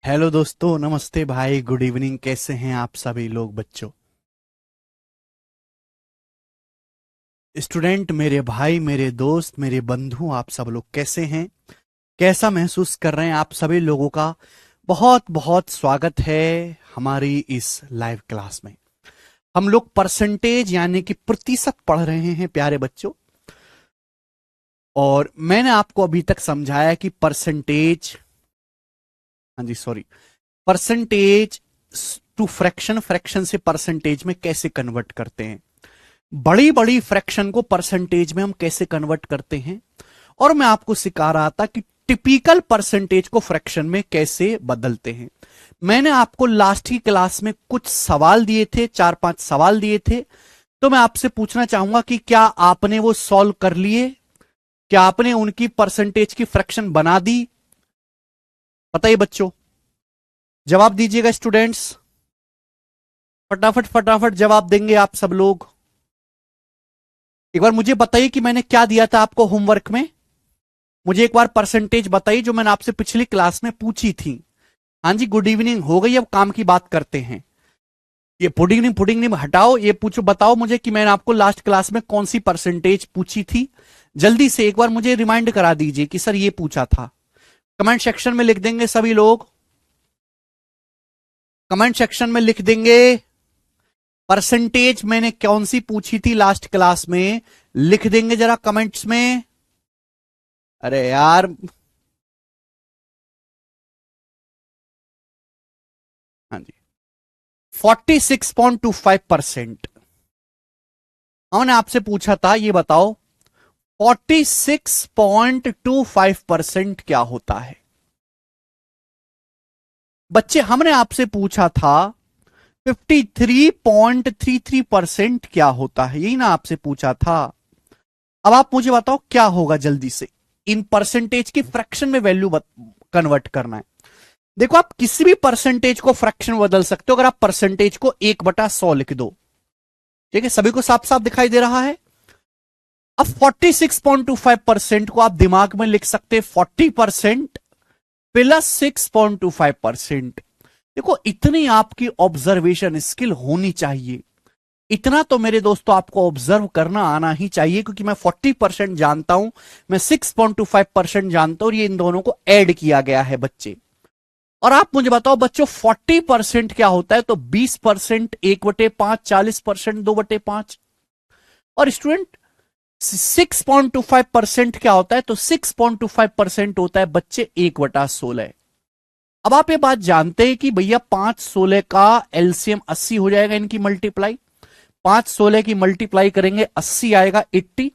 Hello दोस्तों, नमस्ते भाई, गुड इवनिंग। कैसे हैं आप सभी लोग बच्चों? स्टूडेंट, मेरे भाई, मेरे दोस्त, मेरे बंधु, आप सब लोग कैसे हैं? कैसा महसूस कर रहे हैं? आप सभी लोगों का बहुत बहुत स्वागत है हमारी इस लाइव क्लास में। हम लोग परसेंटेज यानी कि प्रतिशत पढ़ रहे हैं प्यारे बच्चों। और मैंने आपको अभी तक समझाया कि परसेंटेज, हाँ जी sorry, percentage to fraction, fraction से परसेंटेज में कैसे कन्वर्ट करते हैं, बड़ी बड़ी फ्रैक्शन को परसेंटेज में हम कैसे कन्वर्ट करते हैं। और मैं आपको सिखा रहा था कि टिपिकल परसेंटेज को फ्रैक्शन में कैसे बदलते हैं। मैंने आपको लास्ट की क्लास में कुछ सवाल दिए थे, 4-5 सवाल दिए थे। तो मैं आपसे पूछना चाहूंगा कि क्या आपने वो सॉल्व कर लिए? क्या आपने उनकी परसेंटेज की फ्रैक्शन बना दी? बताइए बच्चों, जवाब दीजिएगा स्टूडेंट्स। फटाफट फटाफट जवाब देंगे आप सब लोग। एक बार मुझे बताइए कि मैंने क्या दिया था आपको होमवर्क में। मुझे एक बार परसेंटेज बताइए जो मैंने आपसे पिछली क्लास में पूछी थी। हाँ जी, गुड इवनिंग हो गई, अब काम की बात करते हैं। ये पुडिंग नहीं हटाओ, ये पूछो, बताओ मुझे कि मैंने आपको लास्ट क्लास में कौन सी परसेंटेज पूछी थी। जल्दी से एक बार मुझे रिमाइंड करा दीजिए कि सर ये पूछा था। कमेंट सेक्शन में लिख देंगे सभी लोग, कमेंट सेक्शन में लिख देंगे परसेंटेज मैंने कौन सी पूछी थी लास्ट क्लास में। लिख देंगे जरा कमेंट्स में। अरे यार, हाँ जी, 46.25%। हमने आपसे पूछा था, ये बताओ 46.25% क्या होता है? बच्चे, हमने आपसे पूछा था 53.33% क्या होता है, यही ना आपसे पूछा था। अब आप मुझे बताओ क्या होगा जल्दी से। इन परसेंटेज की फ्रैक्शन में वैल्यू कन्वर्ट करना है। देखो, आप किसी भी परसेंटेज को फ्रैक्शन में बदल सकते हो। अगर आप परसेंटेज को 1/100 लिख दो, ठीक है, सभी को साफ साफ दिखाई दे रहा है। अब 46.25% को आप दिमाग में लिख सकते हैं 40% प्लस 6.25%। देखो, इतनी आपकी ऑब्जर्वेशन स्किल होनी चाहिए। इतना तो मेरे दोस्तों आपको ऑब्जर्व करना आना ही चाहिए, क्योंकि मैं 40% जानता हूं, मैं 6.25% जानता हूं, और ये इन दोनों को ऐड किया गया है बच्चे। और आप मुझे बताओ बच्चों, 40% क्या होता है? तो 20% 1/5, 40% 2/5। और स्टूडेंट, 6.25% क्या होता है? तो 6.25% होता है बच्चे 1/16। अब आप ये बात जानते हैं कि भैया 5/16 का एलसीएम 80 हो जाएगा, इनकी मल्टीप्लाई 5/16 की मल्टीप्लाई करेंगे 80 आएगा 80।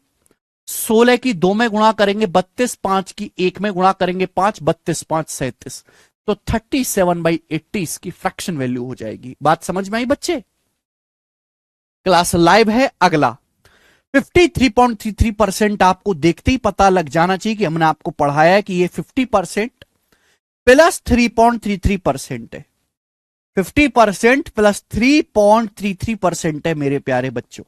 16 की 2 में गुणा करेंगे 32, 5 की 1 में गुणा करेंगे 5, 32 5 37। तो 37/80 इसकी फ्रैक्शन वैल्यू हो जाएगी। बात समझ में आई बच्चे? क्लास लाइव है। अगला 53.33% आपको देखते ही पता लग जाना चाहिए कि हमने आपको पढ़ाया है कि ये 50% प्लस 3.33% है। 50% प्लस 3.33% है मेरे प्यारे बच्चों।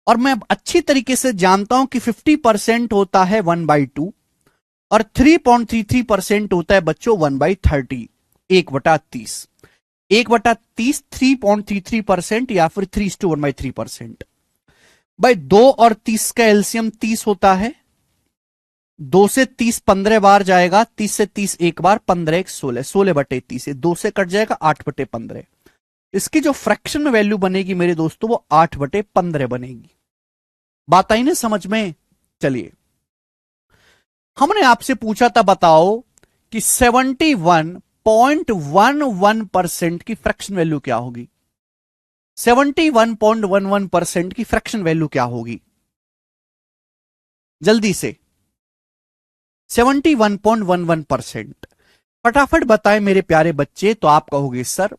और मैं अच्छी तरीके से जानता हूं कि 50% होता है 1/2 और 3.33% होता है बच्चों 1/30, 1/30। 1/30 3.33% या फिर 3:1/3%। भाई 2 और 30 का एलसीएम 30 होता है। 2 से 30 15 बार जाएगा, 30 से 30 एक बार, 15 एक 16, 16/30 है। 2 से कट जाएगा 8/15। इसकी जो फ्रैक्शन में वैल्यू बनेगी मेरे दोस्तों, वो 8/15 बनेगी। बात आई ना समझ में? चलिए, हमने आपसे पूछा था, बताओ कि 71.11% की फ्रैक्शन वैल्यू क्या होगी। 71.11% की फ्रैक्शन वैल्यू क्या होगी? जल्दी से 71.11%। फटाफट बताएं मेरे प्यारे बच्चे। तो आप कहोगे सर,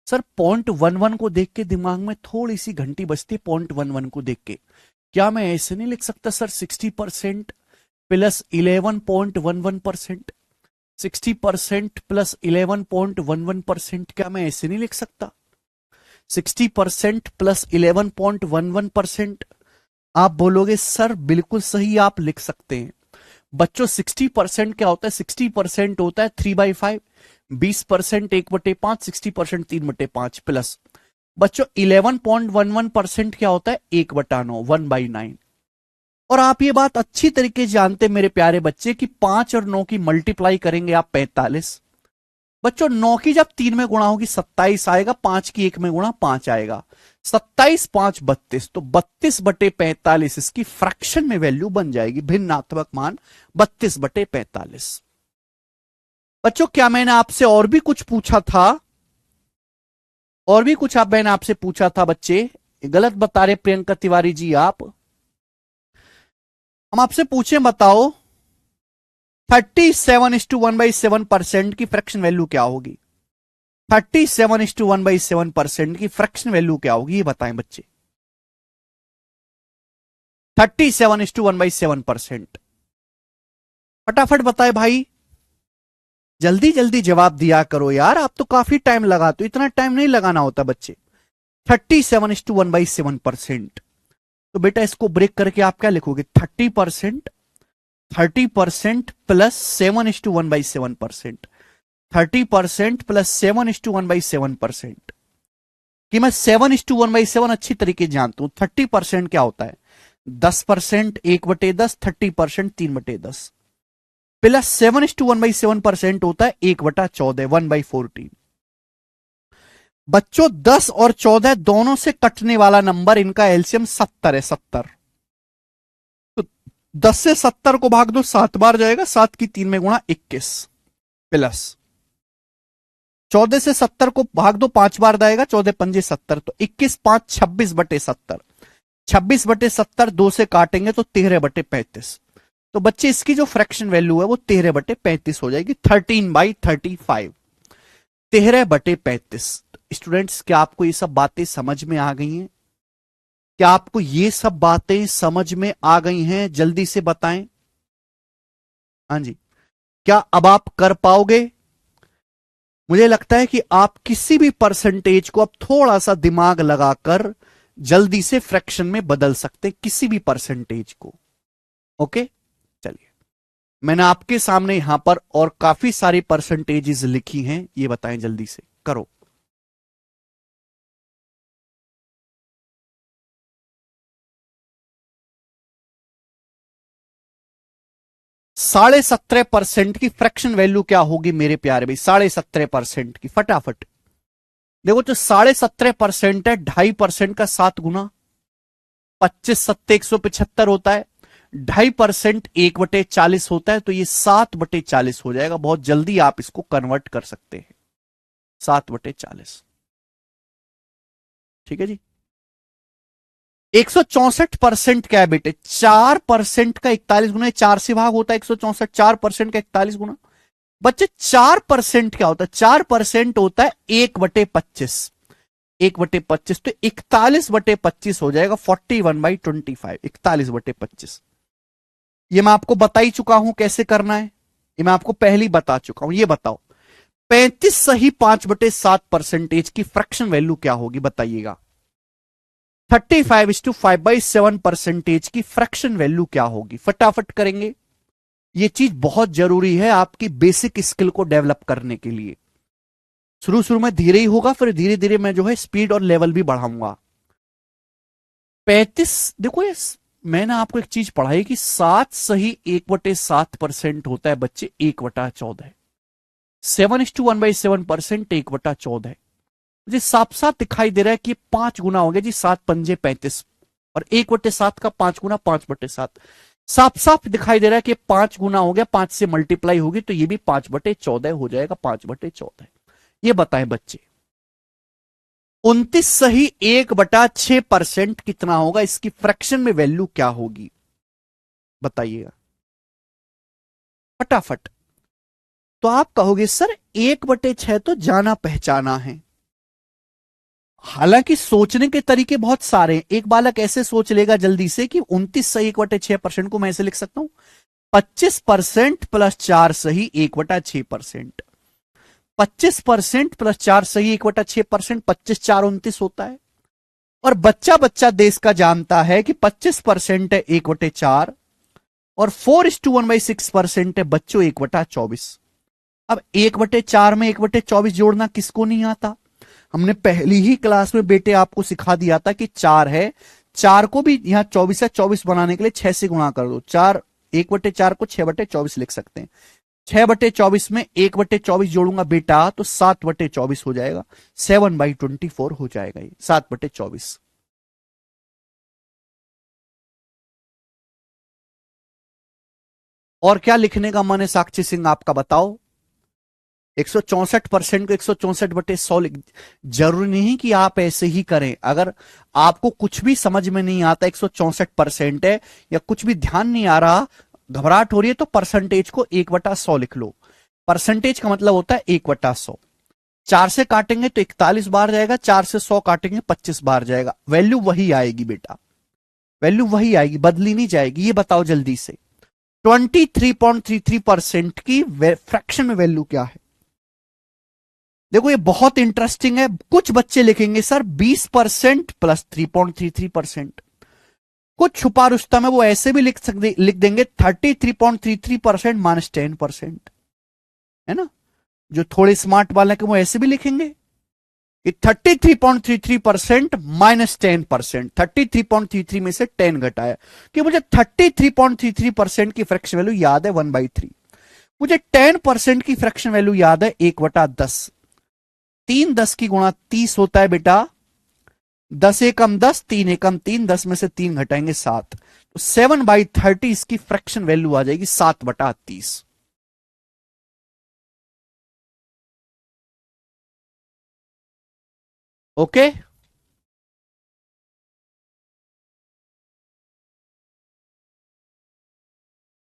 सर 0.11 को देख के दिमाग में थोड़ी सी घंटी बजती है। 0.11 को देख के क्या मैं ऐसे नहीं लिख सकता सर 60% प्लस 11.11%? 60% प्लस 11.11%, क्या मैं ऐसे नहीं लिख सकता? 60% प्लस 11.11%। आप बोलोगे सर बिल्कुल सही, आप लिख सकते हैं। बच्चों 60% क्या होता है? 60% होता है 3/5। 20% 1/5, 60% 3/5 प्लस बच्चों 11.11% क्या होता है 1/9, 1/9। और आप ये बात अच्छी तरीके से जानते मेरे प्यारे बच्चे कि 5 और 9 की मल्टीप्लाई करेंगे आप 45। बच्चों 9 की जब 3 में गुणा होगी 27 आएगा, 5 की 1 में गुणा 5 आएगा, 27 5 32, तो 32/45 इसकी फ्रैक्शन में वैल्यू बन जाएगी, भिन्नात्मक मान 32/45। बच्चों क्या मैंने आपसे और भी कुछ पूछा था? और भी कुछ मैंने आपसे पूछा था बच्चे? गलत बता रहे प्रियंका तिवारी जी आप। हम आपसे पूछे बताओ 37:1/7% की फ्रैक्शन वैल्यू क्या होगी? 37:1/7% की फ्रैक्शन वैल्यू क्या होगी ये बताएं बच्चे। 37:1/7%। फटाफट बताए भाई, जल्दी जल्दी जवाब दिया करो यार, आप तो काफी टाइम लगाते हो, इतना टाइम नहीं लगाना होता बच्चे। 37:1/7%। तो बेटा इसको ब्रेक करके आप क्या लिखोगे? 30% 30% प्लस 7:1/7%। 30% प्लस 7:1/7%। कि मैं 7:1/7 अच्छी तरीके जानता हूं। 30% क्या होता है? 10% 1/10, 30% 3/10 प्लस 7:1/7% होता है 1/14, 1/14। बच्चों 10 और 14 दोनों से कटने वाला नंबर, इनका एलसीएम 70 है, 70। तो 10 से 70 को भाग दो 7 बार जाएगा, 7 की 3 में गुणा 21 प्लस 14 से 70 को भाग दो 5 बार जाएगा, 14 पंजे 70, तो 21 5 26/70। 26/70 2 से काटेंगे तो 13/35। तो बच्चे इसकी जो फ्रैक्शन वैल्यू है वो 13/35 हो जाएगी, 13/35, 13/35। स्टूडेंट्स क्या आपको ये सब बातें समझ में आ गई हैं? क्या आपको ये सब बातें समझ में आ गई हैं? जल्दी से बताएं। हाँ जी, क्या अब आप कर पाओगे? मुझे लगता है कि आप किसी भी परसेंटेज को अब थोड़ा सा दिमाग लगाकर जल्दी से फ्रैक्शन में बदल सकते, किसी भी परसेंटेज को। ओके, चलिए मैंने आपके सामने यहां पर और काफी सारी परसेंटेजेस लिखी हैं, ये बताएं जल्दी से करो। 17.5% की फ्रैक्शन वैल्यू क्या होगी मेरे प्यारे भाई? 17.5% की, फटाफट देखो। तो 17.5% है 2.5% का 7 गुना, 25 सत्ते 175 होता है, 2.5% 1/40 होता है, तो ये 7/40 हो जाएगा। बहुत जल्दी आप इसको कन्वर्ट कर सकते हैं, 7/40। ठीक है जी। 164% क्या है बेटे? 4% का 41 गुना, 4 से भाग होता है 164, 4% का 41 गुना। बच्चे 4% क्या होता है? 4% होता है 1/25, 1/25, तो 41/25 हो जाएगा, 41/25, 41/25। ये मैं आपको बता ही चुका हूं कैसे करना है, ये मैं आपको पहले ही बता चुका हूं। ये बताओ 35 सही 5/7% की फ्रैक्शन वैल्यू क्या होगी बताइएगा। 35:5/7% की फ्रैक्शन वैल्यू क्या होगी? फटाफट करेंगे, ये चीज बहुत जरूरी है आपकी बेसिक स्किल को डेवलप करने के लिए। शुरू शुरू में धीरे ही होगा, फिर धीरे धीरे मैं जो है स्पीड और लेवल भी बढ़ाऊंगा। 35, देखो ये मैंने आपको एक चीज पढ़ाई कि 7 सही 1/7% होता है बच्चे, 1/14। 7:1/7%, 1/14। मुझे साफ साफ दिखाई दे रहा है कि 5 गुना हो गया जी, 7 पंजे 35, और 1/7 का 5 गुना 5/7। साफ साफ दिखाई दे रहा है कि 5 गुना हो गया, 5 से मल्टीप्लाई होगी तो ये भी 5/14 हो जाएगा, 5/14। ये बताएं बच्चे 29 सही 1/6% कितना होगा? इसकी फ्रैक्शन में वैल्यू क्या होगी बताइएगा फटाफट। तो आप कहोगे सर 1/6 तो जाना पहचाना है। हालांकि सोचने के तरीके बहुत सारे हैं। एक बालक ऐसे सोच लेगा जल्दी से कि 29 सही 1/6% को मैं ऐसे लिख सकता हूं 25% प्लस 4 सही 1/6%। 25% प्लस 4 सही 1/6%, 25 4 29 होता है। और बच्चा बच्चा देश का जानता है कि 25% है 1/4 और 4:1/6% है बच्चों 1/24। अब 1/4 में 1/24 जोड़ना किसको नहीं आता? हमने पहली ही क्लास में बेटे आपको सिखा दिया था कि 4 है, 4 को भी यहां 24 है, 24 बनाने के लिए 6 से गुणा कर दो। 4 1/4 को 6/24 लिख सकते हैं। 6/24 में 1/24 जोड़ूंगा बेटा तो 7/24 हो जाएगा, 7/24 हो जाएगा ये 7/24। और क्या लिखने का मन है साक्षी सिंह आपका, बताओ? 164% को 164/100 जरूरी नहीं कि आप ऐसे ही करें। अगर आपको कुछ भी समझ में नहीं आता, 164% है या कुछ भी ध्यान नहीं आ रहा, घबराहट हो रही है, तो परसेंटेज को 1/100 लिख लो। परसेंटेज का मतलब होता है 1/100। 4 से काटेंगे तो 41 बार जाएगा, 4 से 100 काटेंगे 25 बार जाएगा। वैल्यू वही आएगी बेटा, वैल्यू वही आएगी, बदली नहीं जाएगी। ये बताओ जल्दी से 23.33% की फ्रैक्शन में वैल्यू क्या है? देखो ये बहुत इंटरेस्टिंग है। कुछ बच्चे लिखेंगे सर 20% प्लस 3.33%। कुछ छुपा रुस्तम है वो ऐसे भी लिख देंगे 33.33% माइनस 10%, है ना? जो थोड़े स्मार्ट वाले हैं वो ऐसे भी लिखेंगे कि 33.33% माइनस 10%। 33.33 में से 10 घटाया कि मुझे 33.33% की फ्रैक्शन वैल्यू याद है 1/3। मुझे 10% की फ्रैक्शन वैल्यू याद है 1/10। 3 10 की गुणा 30 होता है बेटा। 10 एकम 10, 3 एकम 3, 10 में से 3 घटाएंगे 7, तो 7/30 इसकी फ्रैक्शन वैल्यू आ जाएगी 7/30। ओके,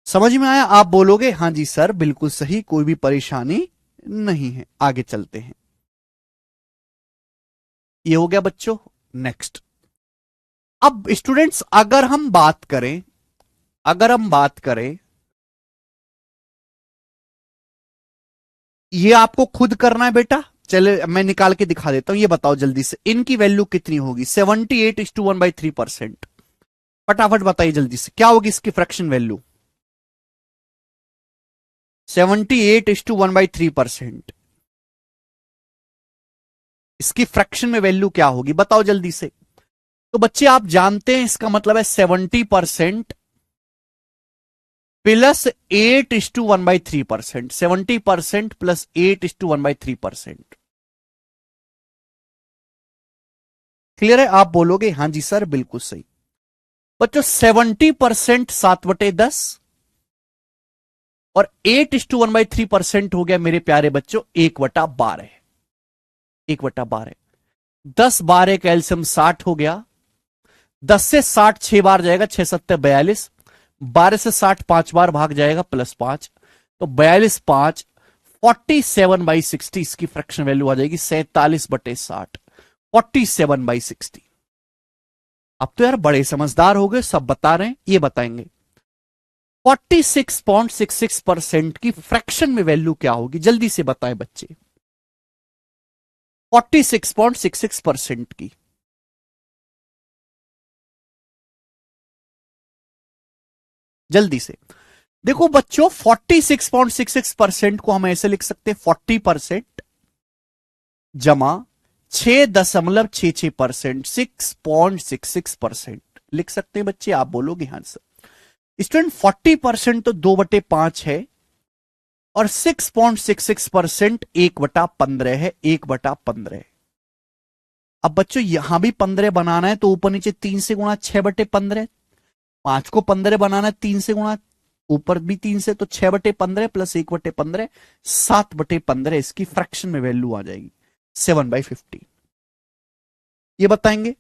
समझ में आया? आप बोलोगे हां जी सर बिल्कुल सही, कोई भी परेशानी नहीं है। आगे चलते हैं। ये हो गया बच्चों। नेक्स्ट, अब स्टूडेंट्स अगर हम बात करें, ये आपको खुद करना है बेटा। चले मैं निकाल के दिखा देता हूं। ये बताओ जल्दी से इनकी वैल्यू कितनी होगी? 78:1/3%। फटाफट बताइए जल्दी से क्या होगी इसकी फ्रैक्शन वैल्यू? 78:1/3%। इसकी फ्रैक्शन में वैल्यू क्या होगी बताओ जल्दी से। तो बच्चे आप जानते हैं इसका मतलब है 70% प्लस 8:1/3%। 70% प्लस 8:1/3%। क्लियर है? आप बोलोगे हां जी सर बिल्कुल सही। बच्चों 70% 7/10 और 8:1/3% हो गया मेरे प्यारे बच्चों 1/12। 1/12 10 12 का एल्सियम 60 हो गया। 10 से 60 6 बार जाएगा, 6 7 42। 12 से 60 5 बार भाग जाएगा +5, तो 42 5 47/60 इसकी फ्रैक्शन वैल्यू आ जाएगी 47/60। 47/60। अब तो यार बड़े समझदार हो गए, सब बता रहे हैं। ये बताएंगे 46.66% की फ्रैक्शन में वैल्यू क्या होगी? जल्दी से बताएं बच्चे। 46.66% की जल्दी से देखो बच्चों। 46.66% को हम ऐसे लिख सकते हैं 40% जमा 6.66%, 6.66% लिख सकते हैं बच्चे। आप बोलोगे हाँ सर। स्टूडेंट 40% तो 2/5 है और 6.66% 1/15 है। 1/15। अब बच्चों यहां भी 15 बनाना है तो ऊपर नीचे 3 से गुणा 6/15। 5 को 15 बनाना है 3 से गुणा, ऊपर भी 3 से, तो 6/15 प्लस 1/15 7/15 इसकी फ्रैक्शन में वैल्यू आ जाएगी 7/50। ये बताएंगे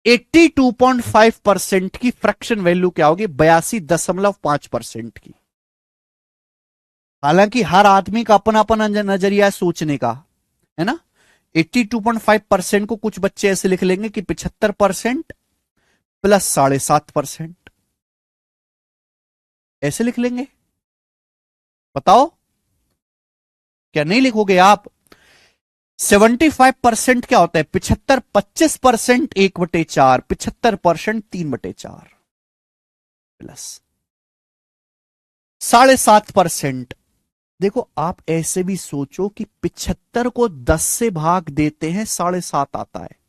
82.5% की फ्रैक्शन वैल्यू क्या होगी? 82.5% की। हालांकि हर आदमी का अपना अपना नजरिया है सोचने का, है ना? 82.5% को कुछ बच्चे ऐसे लिख लेंगे कि 75% प्लस 7.5%, ऐसे लिख लेंगे। बताओ क्या नहीं लिखोगे आप? 75% क्या होता है? 75, 25% 1/4, 75% 3/4 प्लस 7.5% देखो आप ऐसे भी सोचो कि 75 को 10 से भाग देते हैं 7.5 आता है,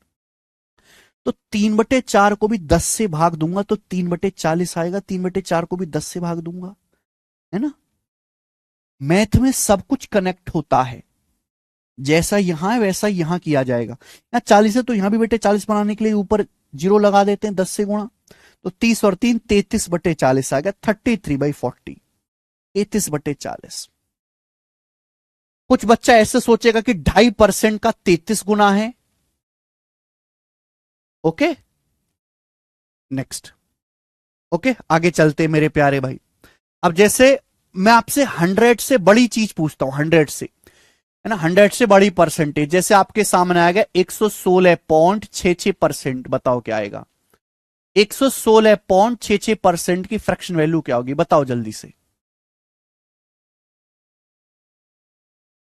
तो 3/4 को भी 10 से भाग दूंगा तो 3/40 आएगा, 3/4 को भी 10 से भाग दूंगा, है ना। मैथ में सब कुछ कनेक्ट होता है, जैसा यहां है वैसा यहां किया जाएगा। यहाँ 40 है तो यहां भी बेटे 40 बनाने के लिए ऊपर जीरो लगा देते हैं 10 से गुणा, तो 30 और 3 33/40 आ गया, 33/40, 33/40। कुछ बच्चा ऐसे सोचेगा कि 2.5% का 33 गुना है। ओके नेक्स्ट, ओके आगे चलते मेरे प्यारे भाई। अब जैसे मैं आपसे 100 से बड़ी चीज पूछता हूं, 100 से, है ना, 100 से बड़ी परसेंटेज, जैसे आपके सामने आएगा 116.66%, बताओ क्या आएगा। 116.66% की फ्रैक्शन वैल्यू क्या होगी, बताओ जल्दी से।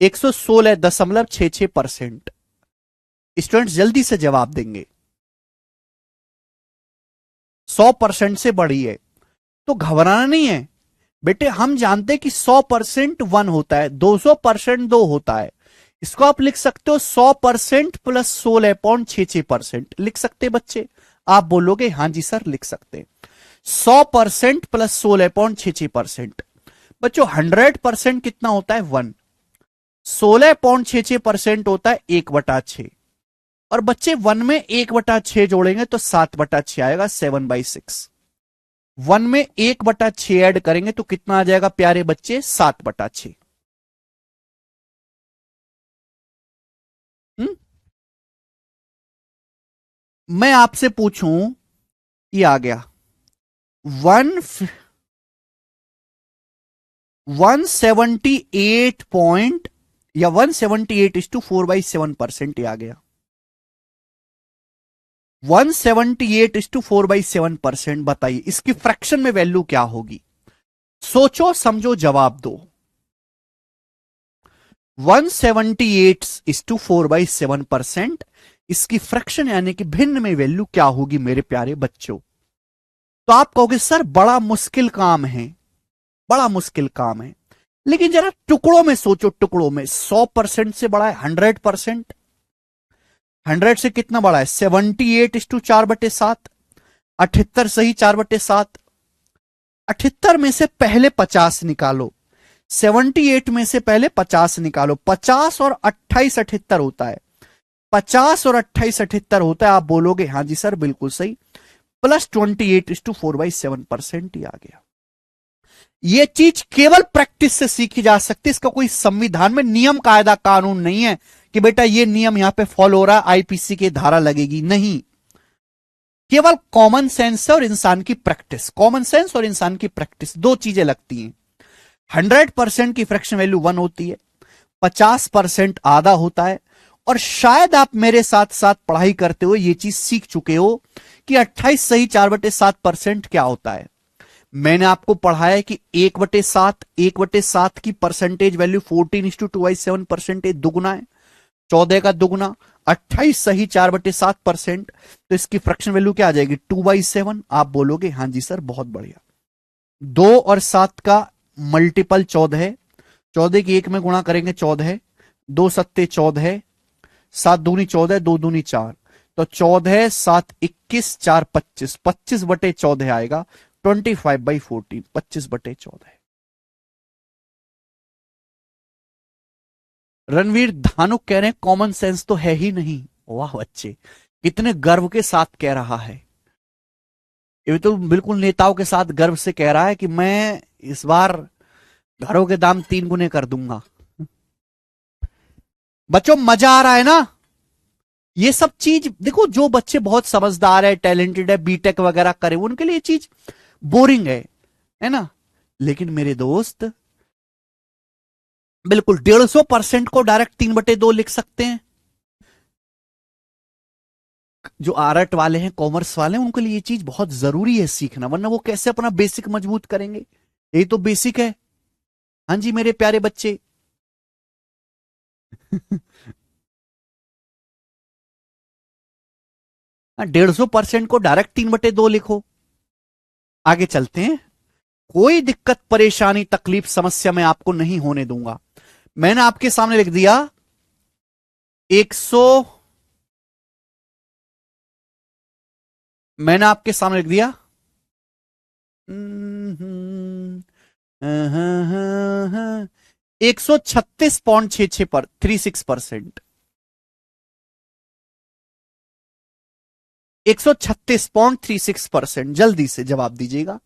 116.66%। स्टूडेंट्स जल्दी से जवाब देंगे। 100% से बड़ी है तो घबराना नहीं है बेटे, हम जानते हैं कि 100% 1 होता है, 200% 2 होता है। इसको आप लिख सकते हो 100% प्लस 16.66% लिख सकते हैं बच्चे। आप बोलोगे हाँ जी सर लिख सकते हैं। 100% प्लस 16.66%। बच्चों 100% कितना होता है 1, 16.66% होता है 1/6, और बच्चे 1 में 1/6 जोड़ेंगे तो 7/6 आएगा, 7/6। 1 में 1/6 ऐड करेंगे तो कितना आ जाएगा प्यारे बच्चे, 7/6। मैं आपसे पूछूं, ये आ गया 178 पॉइंट या 178:4/7%, ये आ गया 178:4/7%। बताइए इसकी फ्रैक्शन में वैल्यू क्या होगी, सोचो समझो जवाब दो। 178:4/7%, इसकी फ्रैक्शन यानी कि भिन्न में वैल्यू क्या होगी मेरे प्यारे बच्चों। तो आप कहोगे सर बड़ा मुश्किल काम है, बड़ा मुश्किल काम है, लेकिन जरा टुकड़ों में सोचो, टुकड़ों में 100% से बड़ा है 100%, 100 से कितना बड़ा है 78:4/7, 78 सही 4/7। 78 में से पहले 50 निकालो, 78 में से पहले 50 निकालो, 50 और 28 78 होता है, 50 और 28 78 होता है। आप बोलोगे हाँ जी सर बिल्कुल सही, प्लस 28:4/7%, ही आ गया। यह चीज केवल प्रैक्टिस से सीखी जा सकती है, इसका कोई संविधान में नियम कायदा कानून नहीं है कि बेटा ये नियम यहां पे फॉलो हो रहा है आईपीसी की धारा लगेगी, नहीं। केवल कॉमन सेंस और इंसान की प्रैक्टिस, कॉमन सेंस और इंसान की प्रैक्टिस दो चीजें लगती हैं। 100% की फ्रैक्शन वैल्यू 1 होती है, 50% आधा होता है, और शायद आप मेरे साथ साथ पढ़ाई करते हुए ये चीज सीख चुके हो कि 28 सही 4/7% क्या होता है। मैंने आपको पढ़ाया है कि 1/7 की परसेंटेज वैल्यू 14:2/7% दुगुना है, 14 का दुगुना, 28 सही 4/7%, तो इसकी फ्रैक्शन वैल्यू क्या आ जाएगी 2/7। आप बोलोगे हाँ जी सर बहुत बढ़िया। 2 और 7 का मल्टीपल 14 है, 14 की 1 में गुणा करेंगे 14 है, 2 सत्ते 14 है, 7 दूनी 14, 2 दूनी 4, तो 14 7 21 4 25, 25/14 आएगा, 25/14, 25/14। रणवीर धानुक कह रहे हैं कॉमन सेंस तो है ही नहीं। वाह बच्चे, कितने गर्व के साथ कह रहा है, ये तो बिल्कुल नेताओं के साथ गर्व से कह रहा है कि मैं इस बार घरों के दाम 3 गुने कर दूंगा। बच्चों मजा आ रहा है ना, ये सब चीज देखो, जो बच्चे बहुत समझदार है, टैलेंटेड है, बीटेक वगैरह करे, उनके लिए ये चीज बोरिंग है ना। लेकिन मेरे दोस्त बिल्कुल 150% को डायरेक्ट 3/2 लिख सकते हैं। जो आर्ट वाले हैं, कॉमर्स वाले हैं, उनके लिए ये चीज बहुत जरूरी है सीखना, वरना वो कैसे अपना बेसिक मजबूत करेंगे, यही तो बेसिक है। हाँ जी मेरे प्यारे बच्चे। 150% को डायरेक्ट 3/2 लिखो। आगे चलते हैं, कोई दिक्कत परेशानी तकलीफ समस्या मैं आपको नहीं होने दूंगा। मैंने आपके सामने लिख दिया 100, मैंने आपके सामने लिख दिया 136.66 पर 36%, 136.36%। जल्दी से जवाब दीजिएगा,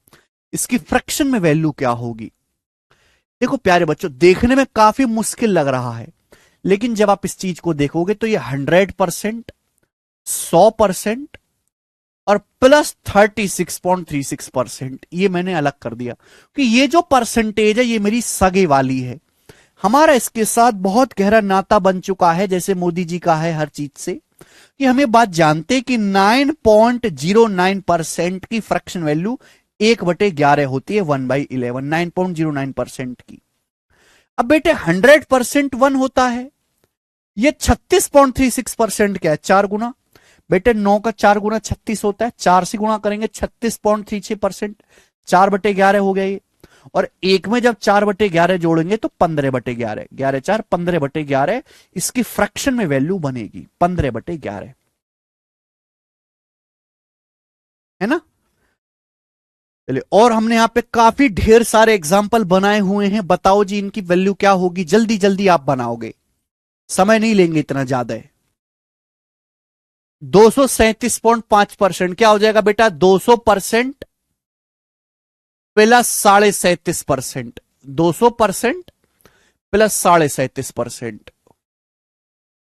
इसकी फ्रैक्शन में वैल्यू क्या होगी। देखो प्यारे बच्चों, देखने में काफी मुश्किल लग रहा है, लेकिन जब आप इस चीज को देखोगे तो ये 100%, 100% और प्लस 36.36%, ये मैंने अलग कर दिया कि ये जो परसेंटेज है ये मेरी सगे वाली है। हमारा इसके साथ बहुत गहरा नाता बन चुका है, जैसे मोदी जी का है हर चीज से, कि हमें बात जानते कि 9.09% की फ्रैक्शन वैल्यू 1/11 होती है, 1/11, 9.09% की। अब बेटे 100% 1 होता है, ये 36.36% क्या है, 4 गुना। बेटे 9 का 4 गुना 36 होता है, 4 से गुणा करेंगे 36.36%, 4/11 हो गया ये। और एक में जब 4/11 जोड़ेंगे तो 15/11, 11 4 15/11, इसकी फ्रैक्शन में वैल्यू बनेगी 15/11, है ना। चलिए, और हमने यहां पे काफी ढेर सारे एग्जाम्पल बनाए हुए हैं, बताओ जी इनकी वैल्यू क्या होगी, जल्दी जल्दी आप बनाओगे, समय नहीं लेंगे इतना ज्यादा है। 237.5% क्या हो जाएगा बेटा, 200% प्लस 37.5%, 200% प्लस 37.5%।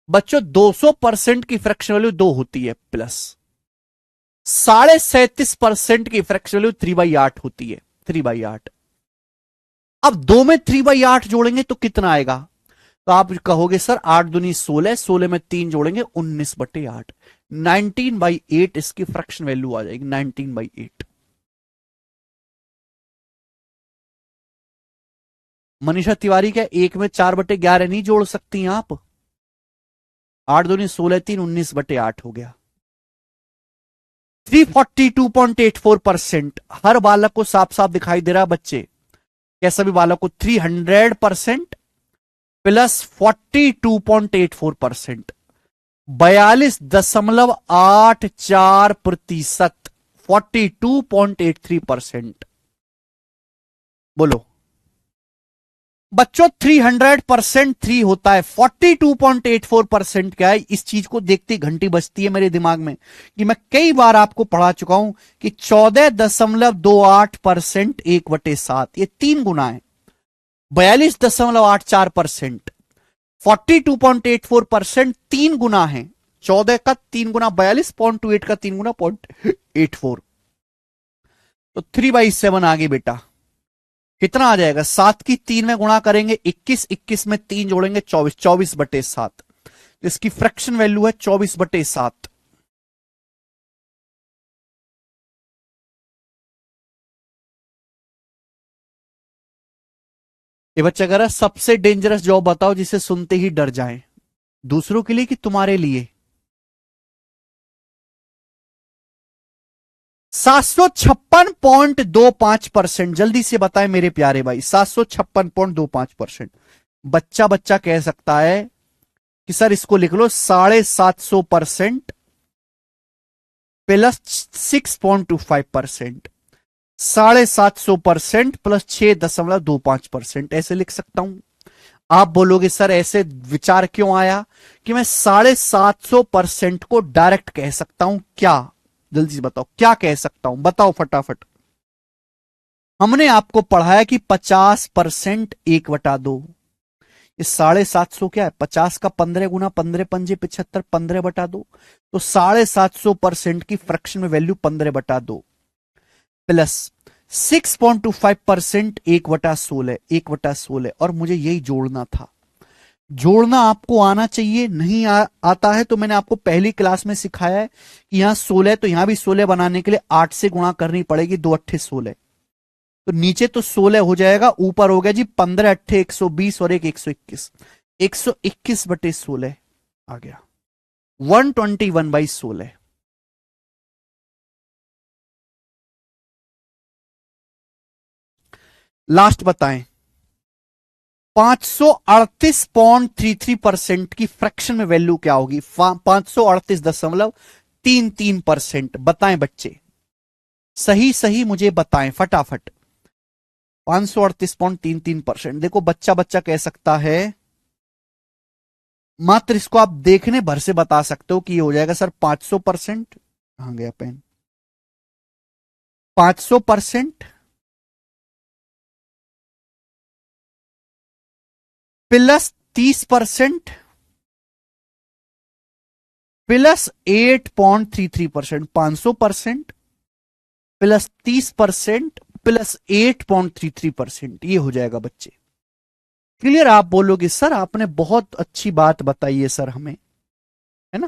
बच्चों 200% की फ्रैक्शन वैल्यू 2 होती है, प्लस 37.5% की फ्रैक्शन वैल्यू 3/8 होती है, 3/8। अब 2 में 3/8 जोड़ेंगे तो कितना आएगा, तो आप कहोगे सर 8 दूनी 16, 16 में 3 जोड़ेंगे 19/8, 19/8 इसकी फ्रैक्शन वैल्यू आ जाएगी, 19/8। मनीषा तिवारी, क्या 1 में 4/11 नहीं जोड़ सकती आप, 8 दूनी 16, 3 19/8 हो गया। 342.84%, हर बालक को साफ साफ दिखाई दे रहा है बच्चे, क्या सभी बालक को 300% प्लस 42.84%, 42.84%, 42.83%। बोलो बच्चों, 300% 3 होता है, 42.84% क्या है, इस चीज को देखते घंटी बजती है मेरे दिमाग में कि मैं कई बार आपको पढ़ा चुका हूं कि 14.28% 1/7, ये 3 गुना है। 42.84%, 42.84% 3 गुना है, 14 का 3 गुना 42.28 का 3 गुना 0.84, तो 3/7 आ गई बेटा। कितना आ जाएगा, 7 की 3 में गुणा करेंगे 21, 21 में 3 जोड़ेंगे 24, 24/7, इसकी फ्रैक्शन वैल्यू है 24/7। ये बच्चा कह रहा है सबसे डेंजरस जॉब बताओ जिसे सुनते ही डर जाएं, दूसरों के लिए कि तुम्हारे लिए। 756.25%, जल्दी से बताएं मेरे प्यारे भाई, 756.25%। बच्चा बच्चा कह सकता है कि सर इसको लिख लो 750% प्लस 6.25%, 750% प्लस 6.25%, ऐसे लिख सकता हूं। आप बोलोगे सर ऐसे विचार क्यों आया कि मैं 750% को डायरेक्ट कह सकता हूं क्या, जल्दी से बताओ क्या कह सकता हूं, बताओ फटाफट। हमने आपको पढ़ाया कि 50% 1/2, ये 750 क्या है, 50 का 15 गुना 15 पंजे 75, 15/2, तो 750% की फ्रैक्शन में वैल्यू 15/2 प्लस 6.25% 1/16, 1/16, और मुझे यही जोड़ना था। जोड़ना आपको आना चाहिए, नहीं आता है तो मैंने आपको पहली क्लास में सिखाया है कि यहां 16 तो यहां भी 16 बनाने के लिए 8 से गुणा करनी पड़ेगी, 2 8 16, तो नीचे तो 16 हो जाएगा, ऊपर हो गया जी 15 8 120 और एक 121, 121/16 आ गया, 121/16। लास्ट बताएं। 538.33% की फ्रैक्शन में वैल्यू क्या होगी? 538.33%। बताएं बच्चे, सही सही मुझे बताएं फटाफट। 538.33%। देखो बच्चा बच्चा कह सकता है, मात्र इसको आप देखने भर से बता सकते हो कि ये हो जाएगा सर 500%। कहां गया pen? 500% plus 30% plus 8.33%। 500% plus 30% plus 8.33%, ये हो जाएगा बच्चे। क्लियर? आप बोलोगे सर आपने बहुत अच्छी बात बताई है सर हमें, है ना?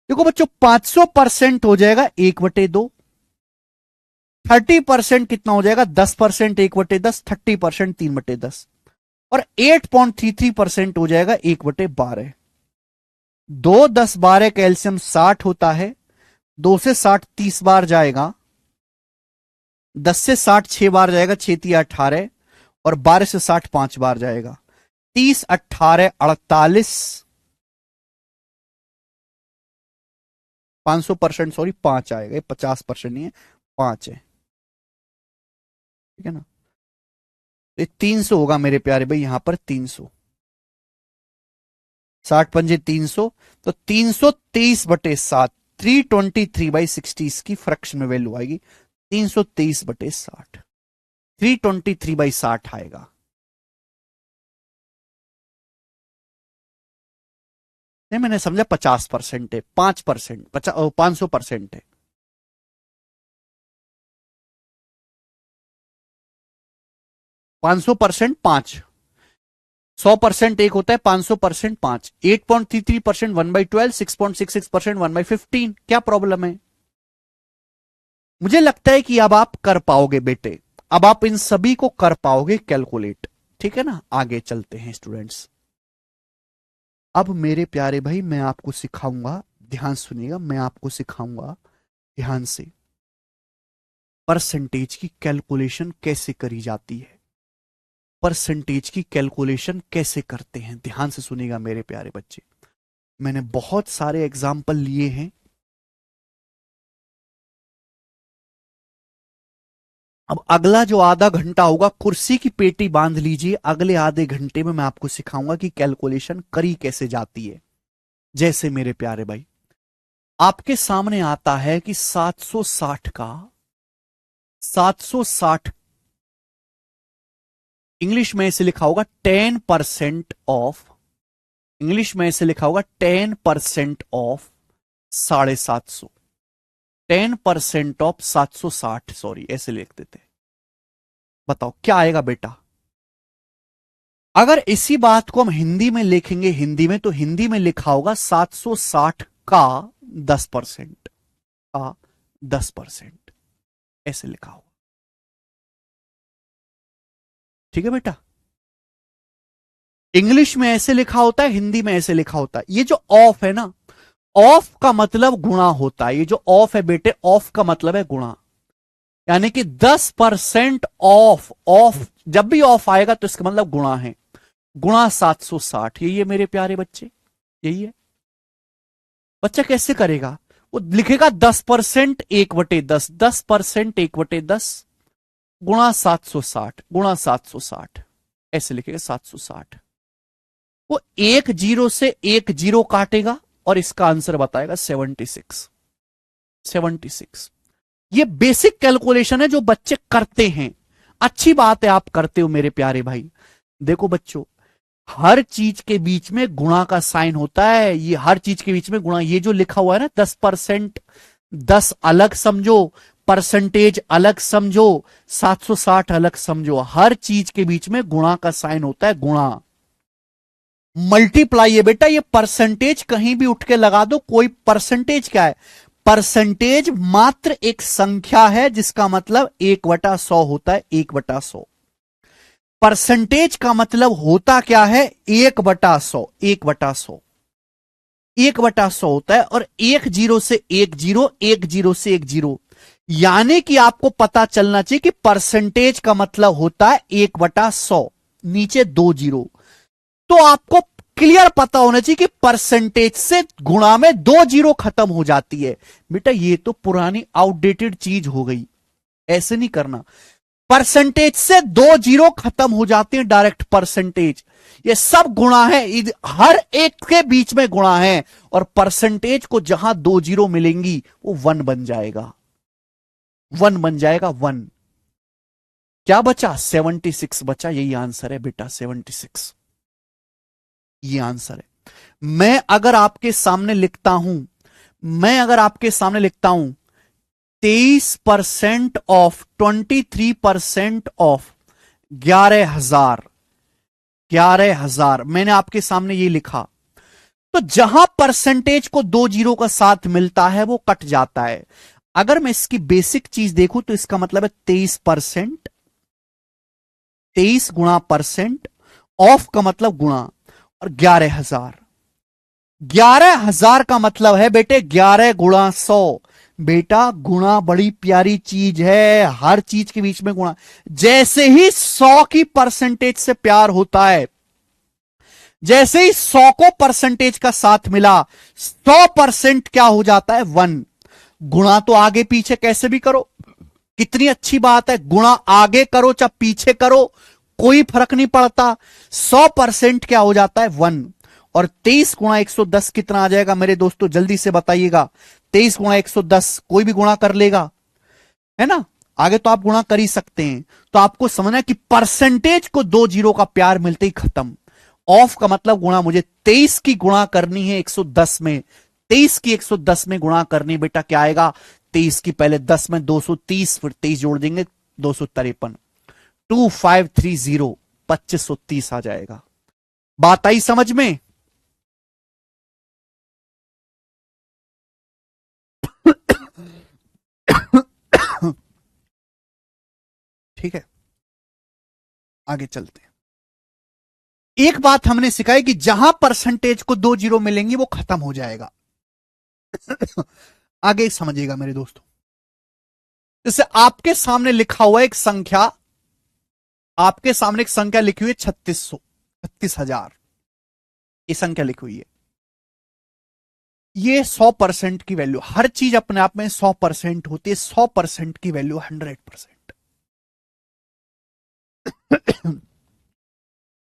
देखो बच्चों 500% हो जाएगा 1/2। 30% कितना हो जाएगा? 10%। 1/10। 30% 3/10। और 8.33% हो जाएगा 1/12। 2 10 12 कैल्शियम 60 होता है। 2 से 60 30 बार जाएगा। 10 से 60 6 बार जाएगा, 6 3 18। और 12 से 60 5 बार जाएगा। 30 18 48। 500%, सॉरी 5 आएगा, ये 50% नहीं है, 5 है। ठीक है ना? ये 300 होगा मेरे प्यारे भाई, यहां पर 300। 60 पंजे 300, तो 323/7। 323/60 इसकी फ्रैक्शन में वैल्यू आएगी। 323/60। 323/60 आएगा। नहीं मैंने समझा 50% है, 5%, 500% है। 500% 5। 100% एक होता है, 500% 5। 8.33% 1/12। 6.66% 1/15। क्या प्रॉब्लम है? मुझे लगता है कि अब आप कर पाओगे बेटे, अब आप इन सभी को कर पाओगे कैलकुलेट। ठीक है ना? आगे चलते हैं स्टूडेंट्स। अब मेरे प्यारे भाई मैं आपको सिखाऊंगा, ध्यान सुनिएगा, मैं आपको सिखाऊंगा ध्यान से परसेंटेज की कैलकुलेशन कैसे करी जाती है। परसेंटेज की कैलकुलेशन कैसे करते हैं, ध्यान से सुनिएगा मेरे प्यारे बच्चे। मैंने बहुत सारे एग्जाम्पल लिए हैं। अब अगला जो आधा घंटा होगा, कुर्सी की पेटी बांध लीजिए। अगले आधे घंटे में मैं आपको सिखाऊंगा कि कैलकुलेशन करी कैसे जाती है। जैसे मेरे प्यारे भाई, आपके सामने आता है कि 760 इंग्लिश में इसे लिखा होगा 10% ऑफ। इंग्लिश में इसे लिखा होगा 10% ऑफ 750। 10% ऑफ 760, सॉरी ऐसे लिख देते। बताओ क्या आएगा बेटा? अगर इसी बात को हम हिंदी में लिखेंगे, हिंदी में, तो हिंदी में लिखा होगा 760 का 10%। का 10%, ऐसे लिखा होगा। ठीक है बेटा? इंग्लिश में ऐसे लिखा होता है, हिंदी में ऐसे लिखा होता है। ये जो ऑफ है ना, ऑफ का मतलब गुणा होता है। ये जो ऑफ है बेटे, ऑफ का मतलब है गुणा। यानी कि 10% ऑफ, ऑफ जब भी ऑफ आएगा तो इसका मतलब गुणा है। गुणा 760, यही है मेरे प्यारे बच्चे, यही है। बच्चा कैसे करेगा? वो लिखेगा 10% 1/10। 10% 1/10 गुणा 760 गुणा 760, ऐसे लिखेगा 760। वो एक जीरो से एक जीरो काटेगा और इसका आंसर बताएगा 76। 76। ये बेसिक कैलकुलेशन है जो बच्चे करते हैं। अच्छी बात है आप करते हो मेरे प्यारे भाई। देखो बच्चों, हर चीज के बीच में गुणा का साइन होता है। ये हर चीज के बीच में गुणा, ये जो लिखा हुआ है ना 10%, 10 अलग समझो, परसेंटेज अलग समझो, 760 अलग समझो। हर चीज के बीच में गुणा का साइन होता है, गुणा। मल्टीप्लाई है बेटा, ये परसेंटेज कहीं भी उठ के लगा दो, कोई परसेंटेज क्या है? परसेंटेज मात्र एक संख्या है, जिसका मतलब 1/100 होता है। 1/100 परसेंटेज का मतलब होता क्या है? 1/100। 1/100 1/100 होता है। और एक जीरो से एक जीरो, एक जीरो से एक जीरो, यानी कि आपको पता चलना चाहिए कि परसेंटेज का मतलब होता है 1/100, नीचे 2 जीरो। तो आपको क्लियर पता होना चाहिए कि परसेंटेज से गुणा में 2 जीरो खत्म हो जाती है। बेटा ये तो पुरानी आउटडेटेड चीज हो गई, ऐसे नहीं करना। परसेंटेज से 2 जीरो खत्म हो जाते हैं, डायरेक्ट परसेंटेज। ये सब गुणा है, हर एक के बीच में गुणा है, और परसेंटेज को जहां 2 जीरो मिलेंगी वो 1 बन जाएगा, 1 बन जाएगा 1। क्या बचा? 76 बचा। यही आंसर है बेटा, 76। ये आंसर है। मैं अगर आपके सामने लिखता हूं, मैं अगर आपके सामने लिखता हूं 23% ऑफ 23% ऑफ 11,000, 11,000 मैंने आपके सामने ये लिखा। तो जहां परसेंटेज को 2 जीरो का साथ मिलता है वो कट जाता है। अगर मैं इसकी बेसिक चीज देखूं तो इसका मतलब है 23%, 23 गुणा परसेंट, ऑफ का मतलब गुणा, और 11,000, 11,000 का मतलब है बेटे 11 गुणा 100। बेटा गुणा बड़ी प्यारी चीज है, हर चीज के बीच में गुणा। जैसे ही 100 की परसेंटेज से प्यार होता है, जैसे ही 100 को परसेंटेज का साथ मिला, 100% क्या हो जाता है? 1। गुणा तो आगे पीछे कैसे भी करो, कितनी अच्छी बात है, गुणा आगे करो चाहे पीछे करो, कोई फर्क नहीं पड़ता। 100% क्या हो जाता है? 1। और 23 गुणा 110 कितना आ जाएगा मेरे दोस्तों? जल्दी से बताइएगा। 23 गुणा 110 कोई भी गुणा कर लेगा, है ना? आगे तो आप गुणा कर ही सकते हैं। तो आपको समझना है कि परसेंटेज को 2 जीरो का प्यार मिलते ही खत्म। ऑफ का मतलब गुणा, मुझे 23 की गुणा करनी है 110 में, 23 की 110 में गुणा करनी। बेटा क्या आएगा? 23 की पहले 10 में 230, फिर 23 जोड़ देंगे 253, 2530, 2530 आ जाएगा। बात आई समझ में? ठीक है, आगे चलते हैं। एक बात हमने सिखाई कि जहां परसेंटेज को 2 जीरो मिलेंगी वो खत्म हो जाएगा। आगे समझिएगा मेरे दोस्तों। जैसे आपके सामने लिखा हुआ एक संख्या, आपके सामने एक संख्या लिखी हुई है 3600, 36,000, ये संख्या लिखी हुई है। ये 100% की वैल्यू, हर चीज अपने आप में 100% होती है। 100% की वैल्यू 100%।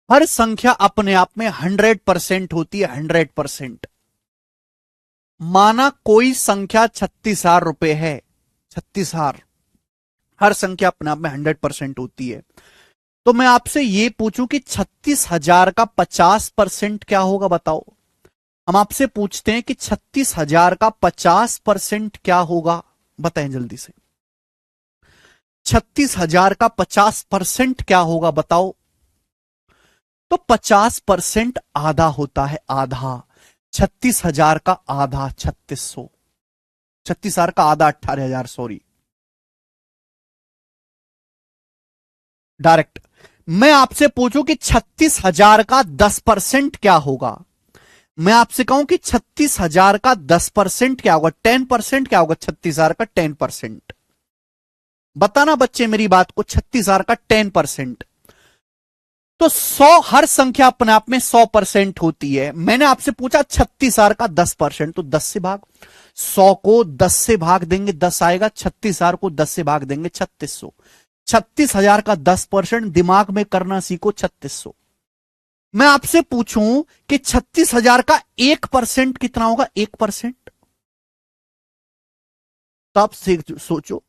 हर संख्या अपने आप में 100% होती है, 100%। माना कोई संख्या 36,000 रुपए है, 36,000, हर संख्या अपने आप में 100% होती है। तो मैं आपसे ये पूछूं कि 36,000 का 50% क्या होगा? बताओ। हम आपसे पूछते हैं कि 36,000 का 50% क्या होगा? बताएं जल्दी से। 36,000 का 50% क्या होगा? बताओ। तो 50% आधा होता है, आधा। 36,000 का आधा 3600, 36,000 का आधा 18,000, सॉरी, डायरेक्ट। मैं आपसे पूछूं कि 36,000 का 10% क्या होगा? मैं आपसे कहूं कि 36,000 का 10% क्या होगा? 10% क्या होगा? 36,000 का 10%। बताना बच्चे मेरी बात को, 36,000 का 10%। तो 100, हर संख्या अपने आप में 100% होती है। मैंने आपसे पूछा 36,000 का 10%, तो 10 से भाग, 100 को 10 से भाग देंगे 10 आएगा, 36,000 को 10 से भाग देंगे 3600। 36,000 का 10%, दिमाग में करना सीखो, 3600। मैं आपसे पूछूं कि 36,000 का 1% कितना होगा? 1%। तो आप सोचो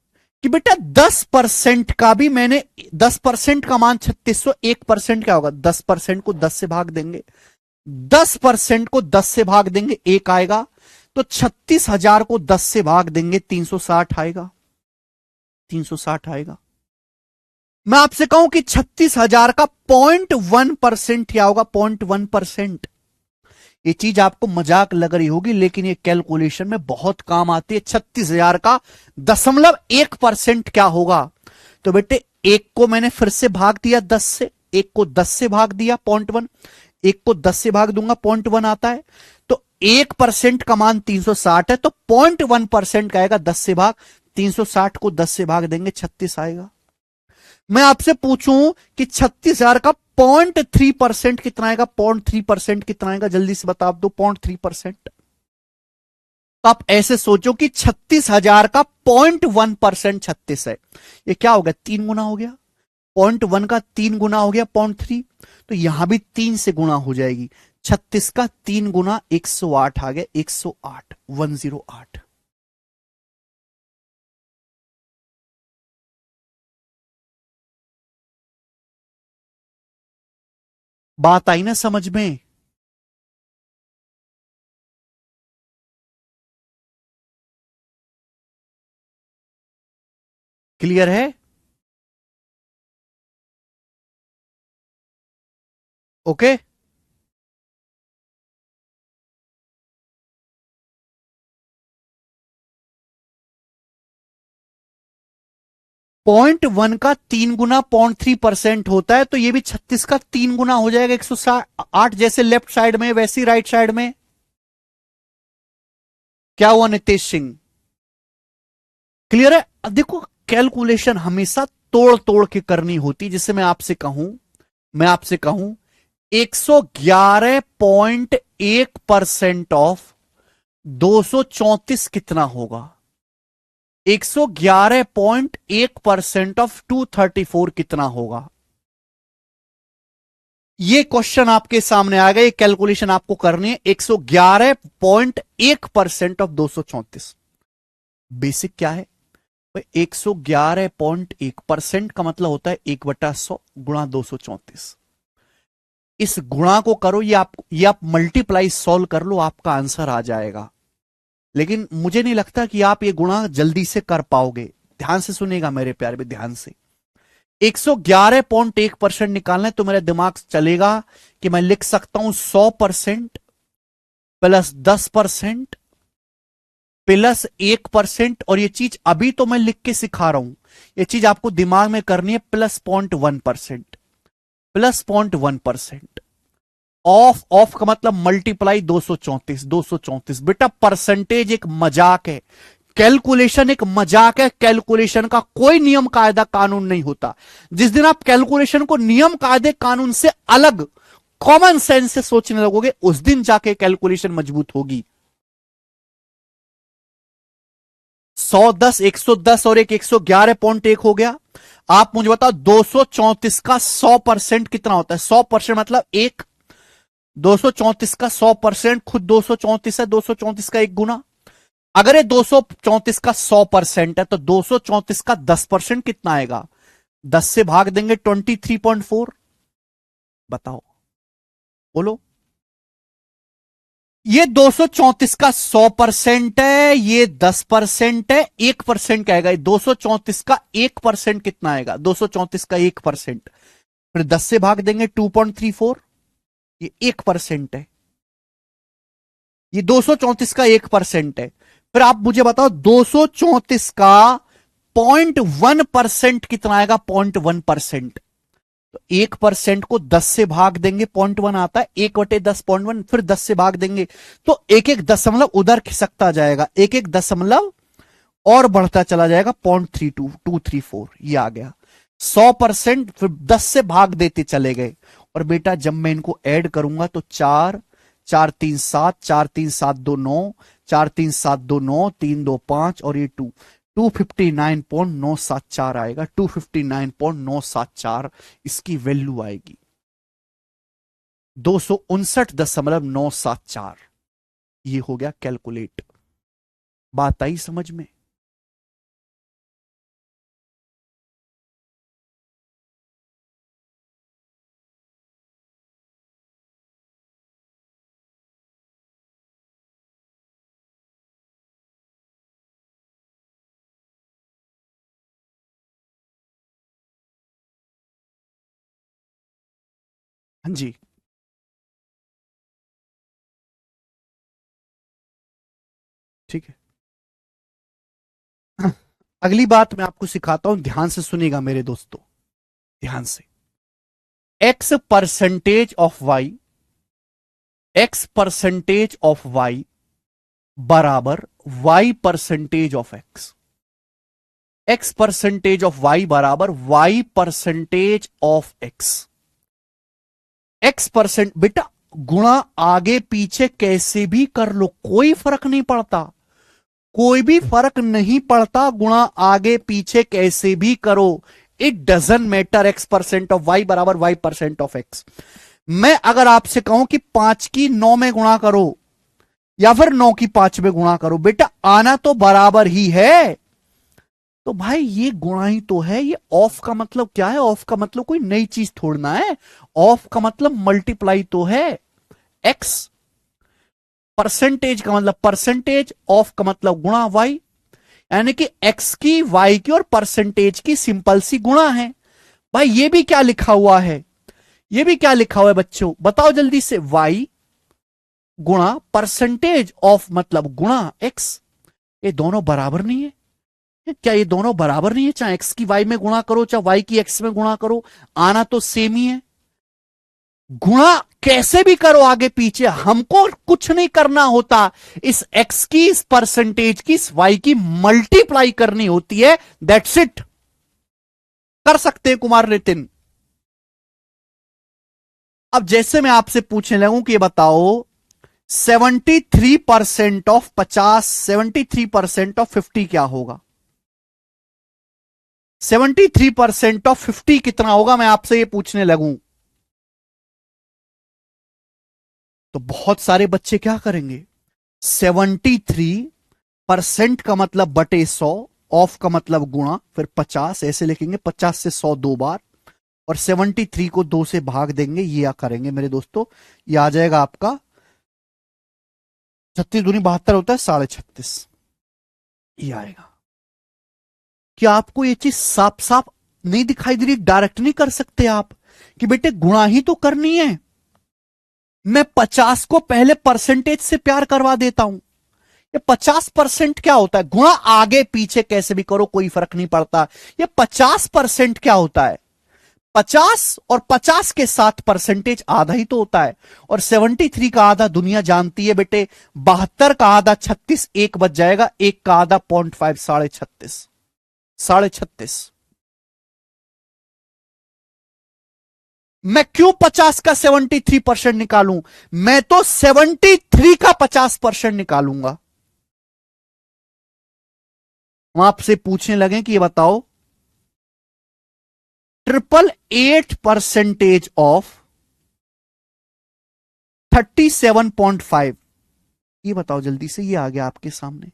कि बेटा 10% का भी मैंने, 10% का मान 3600, 1% क्या होगा? 10% को 10 से भाग देंगे, 10% को 10 से भाग देंगे 1 आएगा। तो 36,000 को 10 से भाग देंगे 360 आएगा, 360 आएगा। मैं आपसे कहूं कि 36,000 का 0.1% क्या होगा? 0.1%। ये चीज आपको मजाक लग रही होगी, लेकिन ये कैलकुलेशन में बहुत काम आती है। 36,000 का 0.1% क्या होगा? तो बेटे एक को मैंने फिर से भाग दिया 10 से, एक को 10 से भाग दिया 0.1, एक को 10 से भाग दूंगा 0.1 आता है। तो 1% का मान 360 है, तो 0.1% का आएगा 10 से भाग 360 को 10 से भाग देंगे 36 आएगा। मैं आपसे पूछूं कि 36,000 का 0.3% कितना आएगा, 0.3% कितना आएगा, जल्दी से बता दो। 0.3%। तो आप ऐसे सोचो कि 36,000 का 0.1% 36 है। ये क्या हो गया, 3 गुना हो गया। 0.1 का 3 गुना हो गया 0.3, तो यहां भी 3 से गुना हो जाएगी। 36 का 3 गुना 108 आ गया, 108, 108। बात आई ना समझ में? क्लियर है? ओके। 0.1 का 3 गुना 0.3% होता है, तो ये भी 36 का 3 गुना हो जाएगा 108। जैसे लेफ्ट साइड में वैसी राइट साइड में। क्या हुआ नितेश सिंह? क्लियर है? अब देखो, कैलकुलेशन हमेशा तोड़ तोड़ के करनी होती। जिससे मैं आपसे कहूं 111.1% ऑफ 234 कितना होगा? 111.1% ऑफ 234 कितना होगा? ये क्वेश्चन आपके सामने आ गया। ये कैलकुलेशन आपको करनी है। 111.1% ऑफ 234। बेसिक क्या है भाई? 111.1% का मतलब होता है 1/100 गुणा 234। इस गुणा को करो, ये आप मल्टीप्लाई सॉल्व कर लो, आपका आंसर आ जाएगा। लेकिन मुझे नहीं लगता कि आप ये गुणा जल्दी से कर पाओगे। ध्यान से सुनिएगा मेरे प्यारे भी, ध्यान से। 111.1% निकालना है तो मेरा दिमाग चलेगा कि मैं लिख सकता हूं 100% प्लस 10% प्लस 1%। और ये चीज अभी तो मैं लिख के सिखा रहा हूं, ये चीज आपको दिमाग में करनी है। Plus 0.1%, plus 0.1%। ऑफ ऑफ का मतलब मल्टीप्लाई 234, 234। बेटा परसेंटेज एक मजाक है, कैलकुलेशन एक मजाक है। कैलकुलेशन का कोई नियम कायदा कानून नहीं होता। जिस दिन आप कैलकुलेशन को नियम कायदे कानून से अलग कॉमन सेंस से सोचने लगोगे, उस दिन जाके कैलकुलेशन मजबूत होगी। 110, 110 और एक 111.1 हो गया। आप मुझे बताओ 234 का 100% कितना होता है? 100% मतलब एक। 234 का 100% खुद 234 है, 234 का एक गुना। अगर ये 234 का 100% है तो 234 का 10% कितना आएगा? 10 से भाग देंगे 23.4। बताओ, बोलो। ये 234 का 100% है, ये 10% है। 1% क्या आएगा? 234 का 1% कितना आएगा? 234 का 1%, फिर 10 से भाग देंगे 2.34। ये 1% है। ये 234 का 1% है। फिर आप मुझे बताओ 234 का 0.1% कितना आएगा? 0.1%। तो 1% को 10 से भाग देंगे, 0.1 आता है। 1/10 0.1, फिर 10 से भाग देंगे तो एक एक दशमलव उधर खिसकता जाएगा, एक एक दशमलव और बढ़ता चला जाएगा। 0.32 234 ये आ गया 100%। फिर 10 से भाग देते चले गए। और बेटा जब मैं इनको ऐड करूंगा तो 4 4 3 7, 4 3 7 2 9, 4 3 7 2 9, 3 2 5 और ये 259.974 आएगा। 259.974 इसकी वैल्यू आएगी। 259.974। ये हो गया कैलकुलेट। बात आई समझ में? हाँ जी, ठीक है। अगली बात मैं आपको सिखाता हूं, ध्यान से सुनिएगा मेरे दोस्तों, ध्यान से। X percentage of y, x percentage of y बराबर y percentage of x. x percentage of y बराबर y percentage of x। x percent बेटा गुणा आगे पीछे कैसे भी कर लो, कोई फर्क नहीं पड़ता, कोई भी फर्क नहीं पड़ता, गुणा आगे पीछे कैसे भी करो, it doesn't matter. x percent of y बराबर y परसेंट ऑफ x। मैं अगर आपसे कहूं कि 5 की 9 में गुणा करो या फिर 9 की 5 में गुणा करो, बेटा आना तो बराबर ही है। तो भाई ये गुणा ही तो है। ये ऑफ का मतलब क्या है? ऑफ का मतलब कोई नई चीज छोड़ना है। ऑफ का मतलब मल्टीप्लाई तो है। एक्स परसेंटेज का मतलब परसेंटेज, ऑफ का मतलब गुणा वाई, यानी कि एक्स की वाई की और परसेंटेज की सिंपल सी गुणा है। भाई ये भी क्या लिखा हुआ है? ये भी क्या लिखा हुआ है बच्चों, बताओ जल्दी से। वाई गुणा परसेंटेज ऑफ मतलब गुणा एक्स। ये दोनों बराबर नहीं है? क्या ये दोनों बराबर नहीं है? चाहे एक्स की वाई में गुणा करो चाहे वाई की एक्स में गुणा करो, आना तो सेम ही है। गुणा कैसे भी करो आगे पीछे, हमको कुछ नहीं करना होता। इस एक्स की, इस परसेंटेज की, इस वाई की मल्टीप्लाई करनी होती है, दैट्स इट। कर सकते हैं कुमार नितिन। अब जैसे मैं आपसे पूछने लगूं कि ये बताओ 73% ऑफ 50, 73% ऑफ 50 क्या होगा? 73% ऑफ 50 कितना होगा, मैं आपसे ये पूछने लगूं तो बहुत सारे बच्चे क्या करेंगे? 73% का मतलब बटे 100, ऑफ का मतलब गुणा, फिर 50 ऐसे लिखेंगे, 50 से 100 दो बार, और 73 को 2 से भाग देंगे। ये क्या करेंगे मेरे दोस्तों? ये आ जाएगा आपका 36 दूनी 72 होता है 36.5, ये आएगा। क्या आपको ये चीज साफ साफ नहीं दिखाई दे रही? डायरेक्ट नहीं कर सकते आप कि बेटे गुणा ही तो करनी है। मैं 50 को पहले परसेंटेज से प्यार करवा देता हूं। ये 50% क्या होता है? गुणा आगे पीछे कैसे भी करो कोई फर्क नहीं पड़ता। ये 50% क्या होता है? 50 और 50 के साथ परसेंटेज आधा ही तो होता है। और 73 का आधा दुनिया जानती है बेटे, 72 का आधा 36, एक बच जाएगा, एक का आधा 0.5, 36.5, 36.5। मैं क्यों 50 का 73% निकालूं? मैं तो 73 का 50% निकालूंगा। हम आपसे पूछने लगे कि ये बताओ 888% ऑफ 37.5, ये बताओ जल्दी से। ये आ गया आपके सामने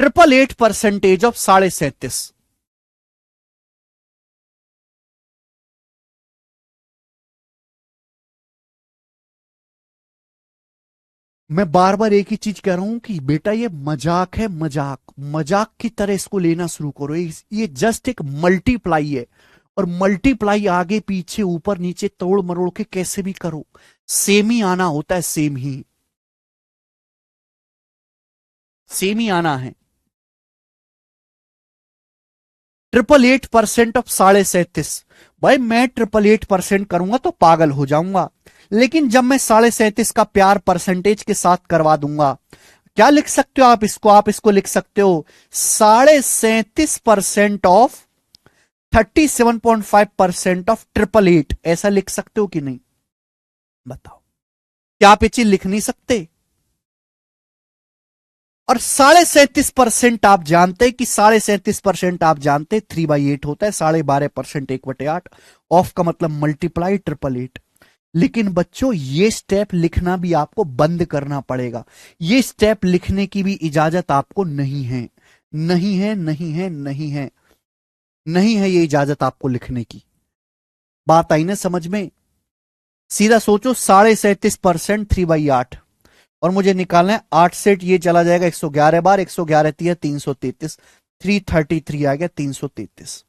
888% ऑफ 37.5। मैं बार बार एक ही चीज कह रहा हूं कि बेटा ये मजाक है, मजाक। मजाक की तरह इसको लेना शुरू करो। ये जस्ट एक मल्टीप्लाई है, और मल्टीप्लाई आगे पीछे ऊपर नीचे तोड़ मरोड़ के कैसे भी करो, सेम ही आना होता है, सेम ही, सेम ही आना है। 888% ऑफ 37.5। भाई मैं 888% करूंगा तो पागल हो जाऊंगा, लेकिन जब मैं 37.5 का प्यार परसेंटेज के साथ करवा दूंगा, क्या लिख सकते हो आप इसको? आप इसको लिख सकते हो 37.5% ऑफ 37.5% ऑफ 888, ऐसा लिख सकते हो कि नहीं? बताओ, क्या आप ये चीज लिख नहीं सकते? और 37.5% आप जानते हैं कि 37.5% आप जानते 3/8 होता है, 12.5% 1/8। ऑफ का मतलब मल्टीप्लाई 888। लेकिन बच्चों ये स्टेप लिखना भी आपको बंद करना पड़ेगा। ये स्टेप लिखने की भी इजाजत आपको नहीं है, नहीं है, नहीं है, नहीं है, नहीं है ये इजाजत आपको लिखने की। बात आई ना समझ में? सीधा सोचो 37.5% 3/8, और मुझे निकालना है 8 सेट, ये चला जाएगा 111 बार, 111 3 333, 333 आ गया 333।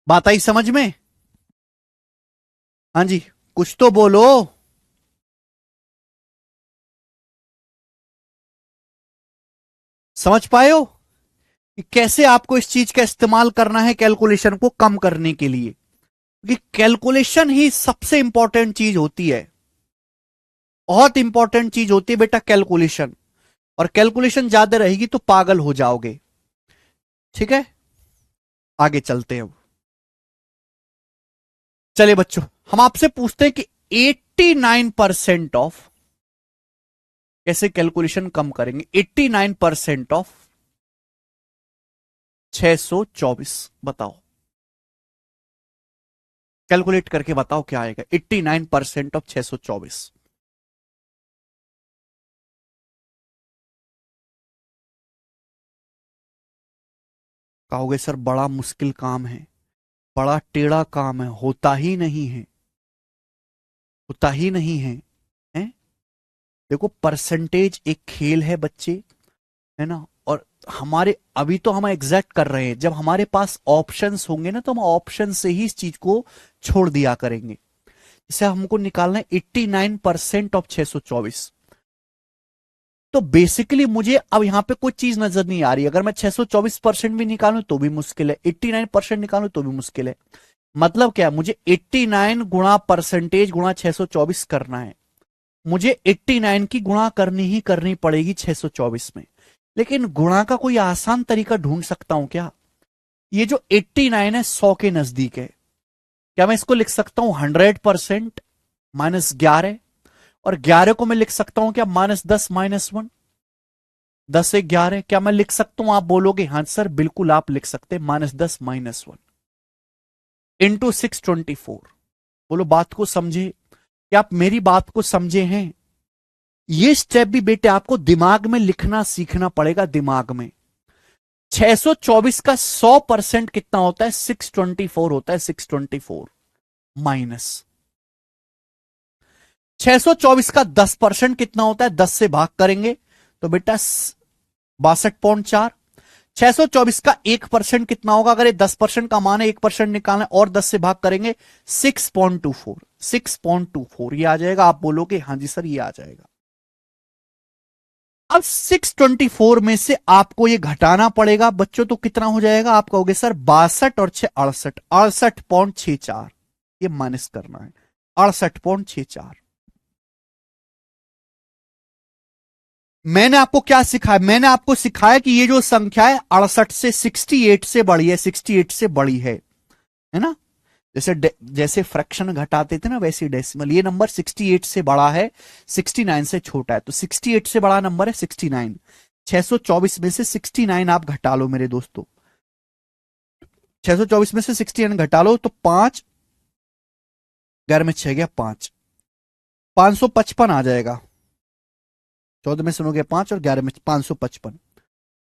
बात आई समझ में? हाँ जी, कुछ तो बोलो। समझ पाए हो? कि कैसे आपको इस चीज का इस्तेमाल करना है कैलकुलेशन को कम करने के लिए, क्योंकि कैलकुलेशन ही सबसे इंपॉर्टेंट चीज होती है, बहुत इंपॉर्टेंट चीज होती है बेटा कैलकुलेशन। और कैलकुलेशन ज्यादा रहेगी तो पागल हो जाओगे। ठीक है, आगे चलते हैं। चलिए बच्चों, हम आपसे पूछते हैं कि 89% ऑफ, कैसे कैलकुलेशन कम करेंगे, 89% ऑफ 624, बताओ, कैलकुलेट करके बताओ क्या आएगा 89% ऑफ 624। कहोगे सर बड़ा मुश्किल काम है, बड़ा टेढ़ा काम है, होता ही नहीं है, होता ही नहीं है, हैं? देखो परसेंटेज एक खेल है बच्चे, है ना। और हमारे अभी तो हम एग्जैक्ट कर रहे हैं, जब हमारे पास ऑप्शंस होंगे ना तो हम ऑप्शन से ही इस चीज को छोड़ दिया करेंगे। जैसे हमको निकालना है 89% ऑफ 624, तो बेसिकली मुझे अब यहां पे कोई चीज नजर नहीं आ रही। अगर मैं 624% भी निकालूं तो भी मुश्किल है, 89% निकालूं तो भी मुश्किल है। मतलब क्या, मुझे 89 गुणा परसेंटेज गुणा 624 करना है, मुझे 89 की गुणा करनी ही करनी पड़ेगी 624 में। लेकिन गुणा का कोई आसान तरीका ढूंढ सकता हूं क्या? ये जो 89 है 100 के नजदीक है, क्या मैं इसको लिख सकता हूं 100% -11, और 11 को मैं लिख सकता हूं क्या -10 -1, 10 से 11, क्या मैं लिख सकता हूं? आप बोलोगे हाँ सर बिल्कुल आप लिख सकते हैं, -10 -1 इंटू 624। बोलो बात को समझे, क्या आप मेरी बात को समझे हैं? ये स्टेप भी बेटे आपको दिमाग में लिखना सीखना पड़ेगा, दिमाग में। 624 का 100% कितना होता है? 624 होता है, 624 माइनस 624 का 10% कितना होता है? 10 से भाग करेंगे तो बेटा 62.4। 624 का 1% कितना होगा? अगर ये 10% का मान है, 1% निकालना है और 10 से भाग करेंगे 6.24, 6.24 ये आ जाएगा। आप बोलोगे हाँ जी सर ये आ जाएगा। अब 624 में से आपको ये घटाना पड़ेगा बच्चों, तो कितना हो जाएगा? आप कहोगे सर 62 और 6 68, 68.64 ये माइनस करना है, 68.64। मैंने आपको क्या सिखाया? मैंने आपको सिखाया कि ये जो संख्या है 68 से 68 से बड़ी है, 68 से बड़ी है ना। जैसे जैसे फ्रैक्शन घटाते थे ना वैसे डेसिमल, ये नंबर 68 से बड़ा है, 69 से छोटा है, तो 68 से बड़ा नंबर है 69। 624 में से 69 आप घटा लो मेरे दोस्तों, 624 में से 69 घटा लो तो 5, 11 में 6 गया 5, 555 आ जाएगा। 14 में सुनोगे 5 और 11 में 555।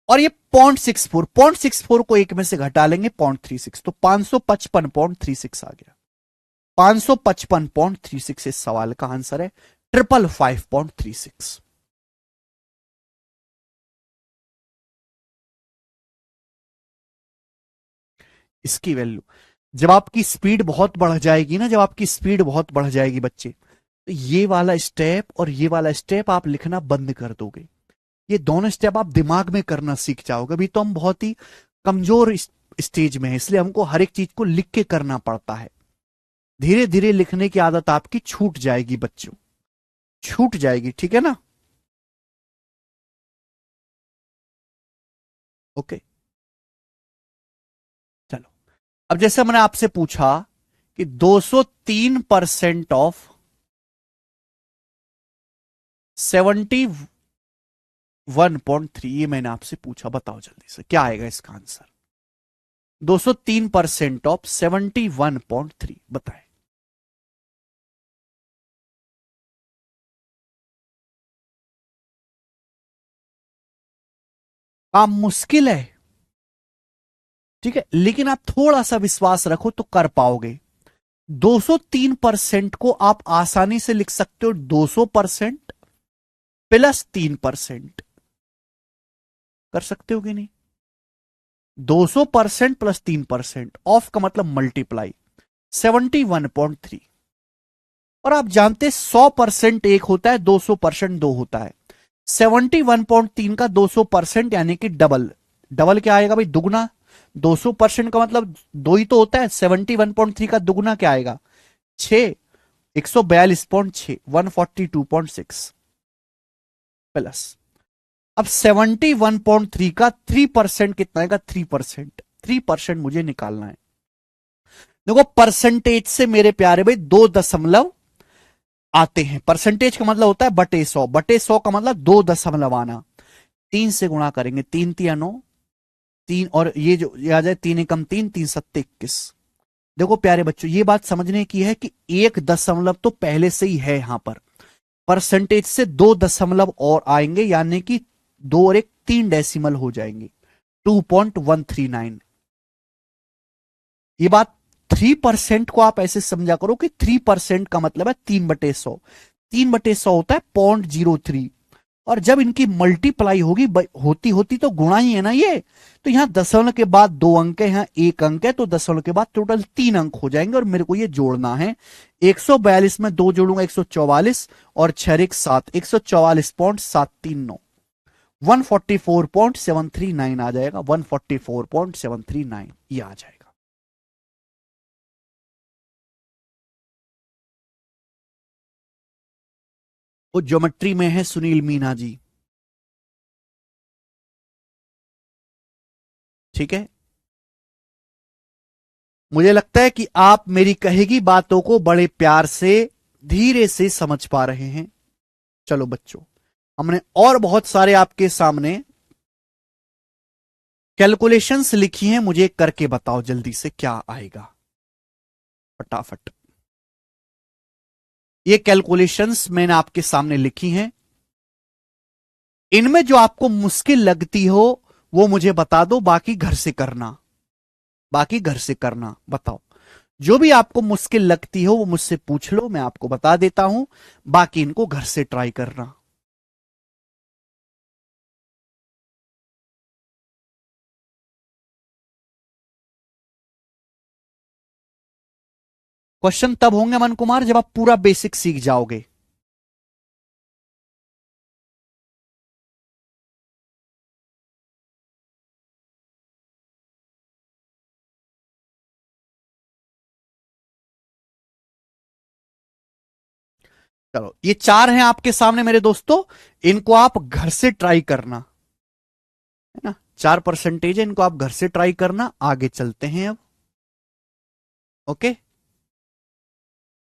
और ये 0.64 को एक में से घटा लेंगे 0.36, तो 555.36 आ गया। 555.36 इस सवाल का आंसर है, 555.36। इसकी वैल्यू, जब आपकी स्पीड बहुत बढ़ जाएगी ना, जब आपकी स्पीड बहुत बढ़ जाएगी बच्चे, तो ये वाला स्टेप और ये वाला स्टेप आप लिखना बंद कर दोगे। ये दोनों स्टेप आप दिमाग में करना सीख जाओगे। अभी तो हम बहुत ही कमजोर स्टेज में है, इसलिए हमको हर एक चीज को लिख के करना पड़ता है। धीरे धीरे लिखने की आदत आपकी छूट जाएगी बच्चों, छूट जाएगी, ठीक है ना। ओके, चलो। अब जैसे मैंने आपसे पूछा कि 203% ऑफ 71.3, ये मैंने आपसे पूछा, बताओ जल्दी से क्या आएगा इसका आंसर। 203% ऑफ 71.3 बताएं। काम मुश्किल है, ठीक है, लेकिन आप थोड़ा सा विश्वास रखो तो कर पाओगे। 203% को आप आसानी से लिख सकते हो 200% प्लस 3%, कर सकते हो कि नहीं? 200% प्लस 3%, ऑफ का मतलब मल्टीप्लाई, 71.3। और आप जानते 100% एक होता है, 200% दो होता है। 71.3 का 200% यानी कि डबल, डबल क्या आएगा भाई, दुगना। 200% का मतलब दो ही तो होता है, 71.3 का दुगना क्या आएगा, 6, 142.6, 142.6 प्लस, अब 71.3 का 3% कितना आएगा, 3%, 3% मुझे निकालना है। देखो परसेंटेज से मेरे प्यारे भाई 2 दशमलव आते हैं, परसेंटेज का मतलब होता है बटे 100, बटे 100 का मतलब 2 दशमलव आना। 3 से गुणा करेंगे, 3 तिया 9, 3 और ये जो ये आ जाए 3 एकम 3, 3 सत्ते 21। देखो प्यारे बच्चों ये बात समझने की है कि 1 दशमलव तो पहले से ही है यहां पर, परसेंटेज से 2 दशमलव और आएंगे, यानी कि 2 और 1 3 डेसिमल हो जाएंगे, 2.139। ये बात 3% को आप ऐसे समझा करो कि 3% का मतलब है 3/100, 3/100 होता है 0.03, और जब इनकी मल्टीप्लाई होगी होती होती तो गुणा ही है ना ये, तो यहां दशमलव के बाद 2 अंक है, यहां 1 अंक है, तो दशमलव के बाद टोटल 3 अंक हो जाएंगे, और मेरे को ये जोड़ना है। 142 में 2 जोड़ूंगा 144, और 6 7, 144.739, 144.739 आ जाएगा, 144.739 ये आ जाएगा। वो ज्योमेट्री में है सुनील मीना जी, ठीक है। मुझे लगता है कि आप मेरी कहेगी बातों को बड़े प्यार से धीरे से समझ पा रहे हैं। चलो बच्चों, हमने और बहुत सारे आपके सामने कैलकुलेशंस लिखी हैं, मुझे करके बताओ जल्दी से क्या आएगा फटाफट। ये कैलकुलेशंस मैंने आपके सामने लिखी हैं, इनमें जो आपको मुश्किल लगती हो वो मुझे बता दो, बाकी घर से करना, बाकी घर से करना। बताओ जो भी आपको मुश्किल लगती हो वो मुझसे पूछ लो, मैं आपको बता देता हूं, बाकी इनको घर से ट्राई करना। क्वेश्चन तब होंगे अमन कुमार जब आप पूरा बेसिक सीख जाओगे। चलो ये 4 हैं आपके सामने मेरे दोस्तों, इनको आप घर से ट्राई करना, है ना। 4% है, इनको आप घर से ट्राई करना। आगे चलते हैं अब, ओके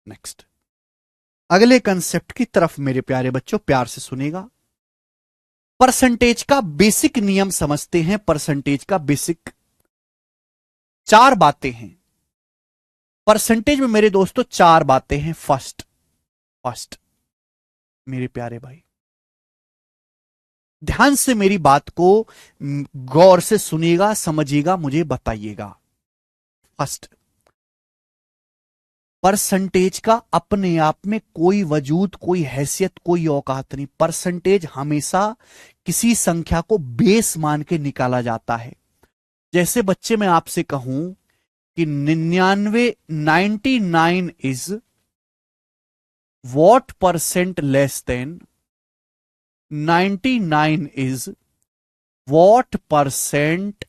नेक्स्ट, अगले कंसेप्ट की तरफ मेरे प्यारे बच्चों प्यार से सुनेगा। परसेंटेज का बेसिक नियम समझते हैं, परसेंटेज का बेसिक 4 बातें हैं परसेंटेज में मेरे दोस्तों, 4 बातें हैं। फर्स्ट, फर्स्ट मेरे प्यारे भाई ध्यान से मेरी बात को गौर से सुनिएगा, समझिएगा, मुझे बताइएगा। फर्स्ट, परसेंटेज का अपने आप में कोई वजूद, कोई हैसियत, कोई औकात नहीं। परसेंटेज हमेशा किसी संख्या को बेस मान के निकाला जाता है। जैसे बच्चे मैं आपसे कहूं कि 99 is what percent less than, 99 is what percent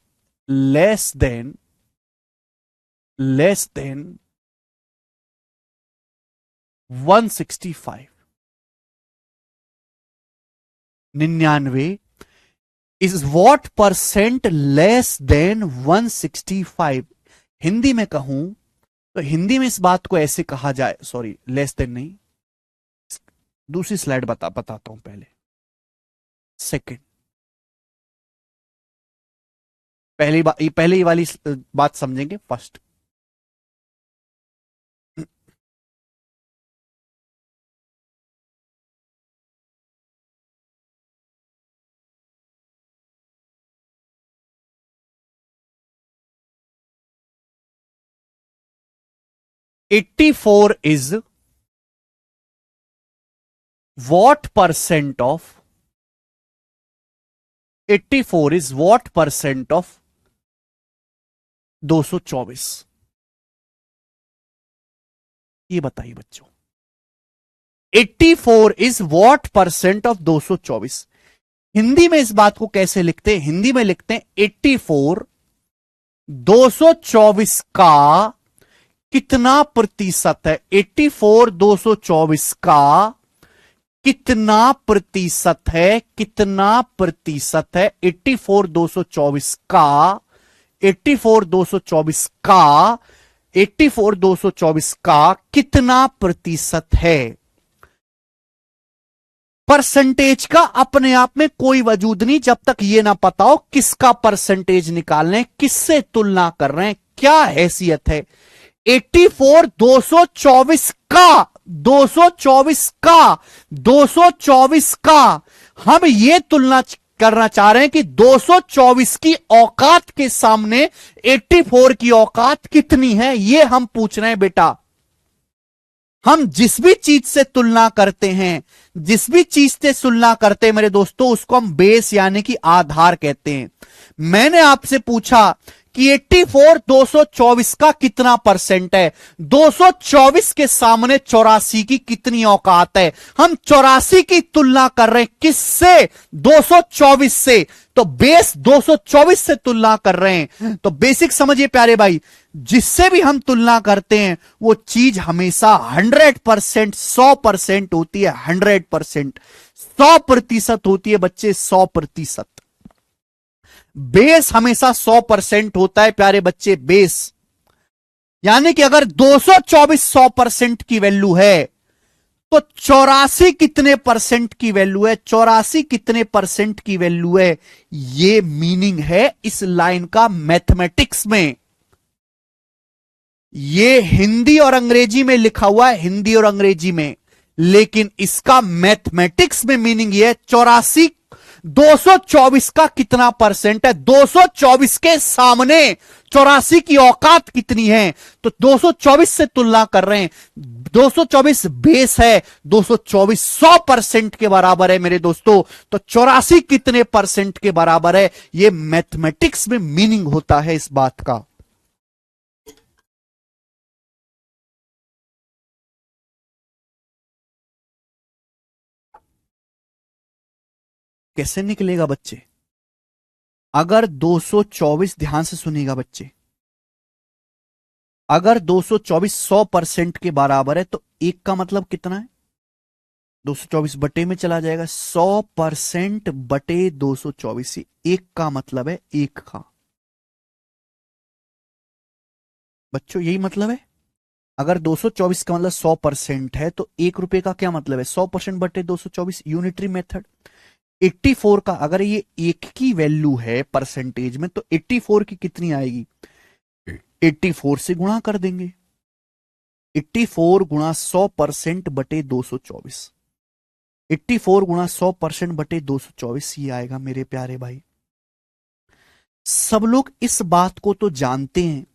less than 165। 99 is what percent less than 165। Hindi में कहूं तो हिंदी में इस बात को ऐसे कहा जाए, सॉरी लेस देन नहीं, दूसरी स्लाइड बताता हूं पहले। सेकंड, पहले ही वाली बात समझेंगे। First, 84 is what percent of, 84 is what percent of 224। ये बताइए बच्चों, 84 is what percent of 224। Hindi में इस बात को कैसे लिखते हैं? हिंदी में लिखते हैं 84 224 का कितना प्रतिशत है? 84 224 का कितना प्रतिशत है? कितना प्रतिशत है 84 224 का? 84 224 का 84 224 का कितना प्रतिशत है? परसेंटेज का अपने आप में कोई वजूद नहीं जब तक ये ना पता हो किसका परसेंटेज निकालने, किससे तुलना कर रहे हैं, क्या हैसियत है। 84 224 का 224 का 224 का हम ये तुलना करना चाह रहे हैं कि 224 की औकात के सामने 84 की औकात कितनी है, ये हम पूछ रहे हैं बेटा। हम जिस भी चीज से तुलना करते हैं, जिस भी चीज से तुलना करते हैं मेरे दोस्तों, उसको हम बेस यानी कि आधार कहते हैं। मैंने आपसे पूछा कि 84 224 का कितना परसेंट है, 224 के सामने 84 की कितनी औकात है। हम 84 की तुलना कर रहे हैं किससे? 224 से। तो बेस 224 से तुलना कर रहे हैं। तो बेसिक समझिए प्यारे भाई, जिससे भी हम तुलना करते हैं वो चीज हमेशा 100% 100% होती है। 100% 100% होती है बच्चे, 100%। बेस हमेशा 100% होता है प्यारे बच्चे, बेस। यानी कि अगर 224 100% की वैल्यू है तो 84 कितने परसेंट की वैल्यू है? 84 कितने परसेंट की वैल्यू है? ये मीनिंग है इस लाइन का मैथमेटिक्स में। ये हिंदी और अंग्रेजी में लिखा हुआ है, हिंदी और अंग्रेजी में, लेकिन इसका मैथमेटिक्स में मीनिंग ये है 84 224 का कितना परसेंट है, 224 के सामने 84 की औकात कितनी है। तो 224 से तुलना कर रहे हैं, 224 बेस है, 224 100% के बराबर है मेरे दोस्तों। तो 84 कितने परसेंट के बराबर है, यह मैथमेटिक्स में मीनिंग होता है इस बात का। कैसे निकलेगा बच्चे? अगर 224, ध्यान से सुनिएगा बच्चे, अगर 224 100% के बराबर है तो एक का मतलब कितना है? 224 बटे में चला जाएगा, 100% बटे 224, एक का मतलब है एक का। बच्चों यही मतलब है। अगर 224 का मतलब 100% है तो ₹1 का क्या मतलब है? 100% बटे 224, यूनिटरी मेथड। 84 का अगर ये एक की वैल्यू है परसेंटेज में तो 84 की कितनी आएगी? 84 से गुणा कर देंगे। 84 गुणा 100% बटे 224, 84 गुणा 100% बटे 224, ये आएगा मेरे प्यारे भाई। सब लोग इस बात को तो जानते हैं,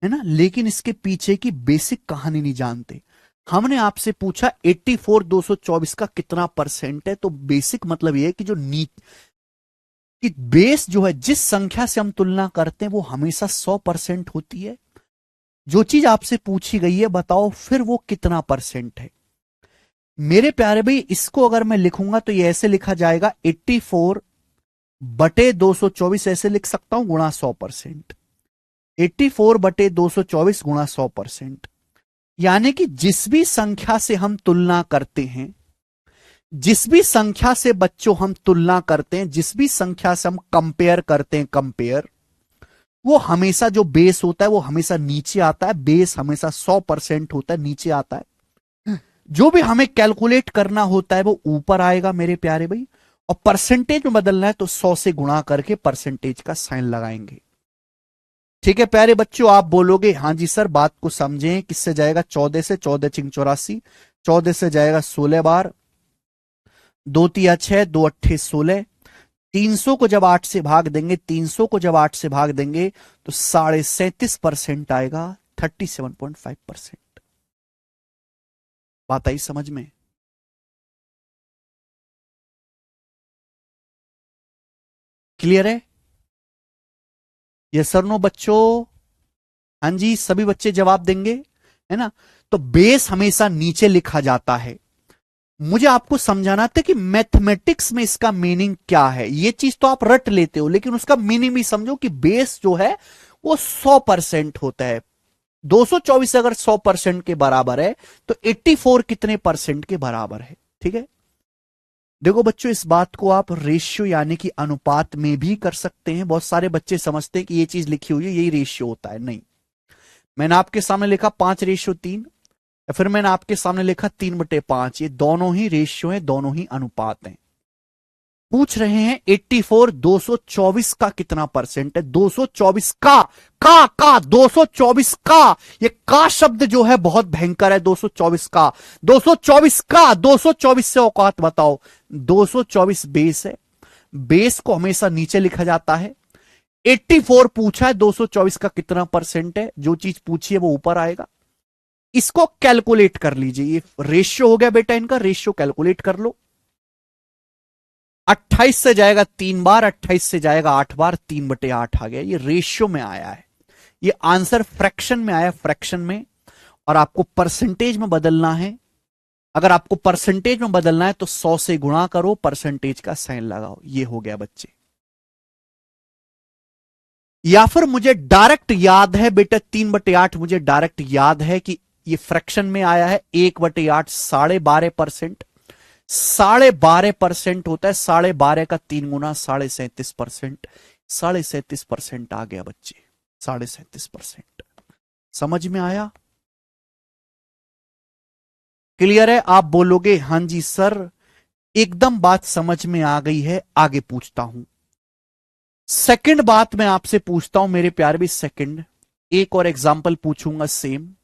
है ना, लेकिन इसके पीछे की बेसिक कहानी नहीं जानते। हमने आपसे पूछा 84 224 का कितना परसेंट है, तो बेसिक मतलब यह है कि जो कि बेस जो है, जिस संख्या से हम तुलना करते हैं वो हमेशा 100% होती है। जो चीज आपसे पूछी गई है बताओ फिर वो कितना परसेंट है। मेरे प्यारे भाई, इसको अगर मैं लिखूंगा तो ये ऐसे लिखा जाएगा 84 बटे 224, ऐसे लिख सकता हूं, गुणा 100%। 84 बटे 224 गुणा 100%। यानी कि जिस भी संख्या से हम तुलना करते हैं, जिस भी संख्या से बच्चों हम तुलना करते हैं, जिस भी संख्या से हम कंपेयर करते हैं, कंपेयर, वो हमेशा जो बेस होता है वो हमेशा नीचे आता है। बेस हमेशा 100% होता है, नीचे आता है। जो भी हमें कैलकुलेट करना होता है वो ऊपर आएगा मेरे प्यारे भाई। और परसेंटेज में बदलना है तो 100 से गुणा करके परसेंटेज का साइन लगाएंगे। ठीक है प्यारे बच्चों, आप बोलोगे हाँ जी सर, बात को समझें। किससे जाएगा? 14 से, 14 चिंग 84, 14 से जाएगा 16 बार, 2 तिया 6, 2 अट्ठे 16। 300 को जब 8 से भाग देंगे, 300 को जब 8 से भाग देंगे तो 37.5% आएगा, 37.5%। बात आई समझ में? क्लियर है? यस सर नो बच्चों? हाँ जी, सभी बच्चे जवाब देंगे, है ना। तो बेस हमेशा नीचे लिखा जाता है। मुझे आपको समझाना था कि मैथमेटिक्स में इसका मीनिंग क्या है। ये चीज तो आप रट लेते हो, लेकिन उसका मीनिंग भी समझो कि बेस जो है वो 100% होता है। 224 अगर 100% के बराबर है तो 84 कितने परसेंट के बराबर है? ठीक है, देखो बच्चों, इस बात को आप रेशियो यानी कि अनुपात में भी कर सकते हैं। बहुत सारे बच्चे समझते हैं कि ये चीज लिखी हुई है यही रेशियो होता है। नहीं, मैंने आपके सामने लिखा 5:3, या फिर मैंने आपके सामने लिखा 3/5, ये दोनों ही रेशियो है, दोनों ही अनुपात हैं। पूछ रहे हैं 84 224 का कितना परसेंट है? 224 का 224 का, ये का शब्द जो है बहुत भयंकर है। 224 का, 224 का, 224 से औकात बताओ। 224 बेस है, बेस को हमेशा नीचे लिखा जाता है। 84 पूछा है, 224 का कितना परसेंट है? जो चीज पूछी है वो ऊपर आएगा। इसको कैलकुलेट कर लीजिए, ये रेशियो हो गया बेटा, इनका रेशियो कैलकुलेट कर लो। 28 से जाएगा 3 बार, 28 से जाएगा 8 बार, 3/8 आ गया। ये रेशियो में आया है, ये आंसर फ्रैक्शन में आया, फ्रैक्शन में। और आपको परसेंटेज में बदलना है। अगर आपको परसेंटेज में बदलना है तो 100 से गुणा करो, परसेंटेज का साइन लगाओ। ये हो गया बच्चे। या फिर मुझे डायरेक्ट याद है बेटा, 3/8 मुझे डायरेक्ट याद है कि ये फ्रैक्शन में आया है। 1/8 12.5%, 12.5% होता है। 12.5 का 3 गुना 37.5%, 37.5% आ गया बच्चे, 37.5%। समझ में आया? क्लियर है? आप बोलोगे हां जी सर, एकदम बात समझ में आ गई है। आगे पूछता हूं, सेकंड बात मैं आपसे पूछता हूं मेरे प्यारे भी। सेकंड एक और एग्जांपल पूछूंगा सेम।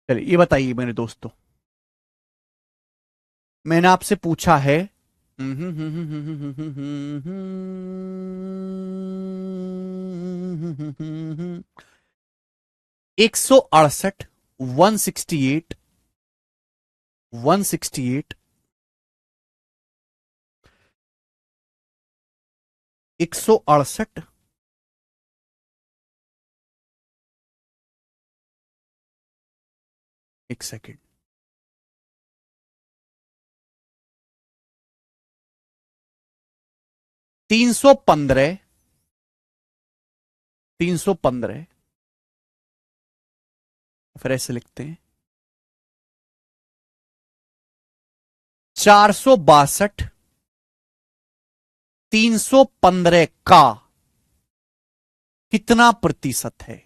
चलिए ये बताइए मेरे दोस्तों, मैंने आपसे पूछा है 168, 168, 168, 168, एक सेकेंड, 315, 315, फिर ऐसे लिखते हैं 462, 315 का कितना प्रतिशत है?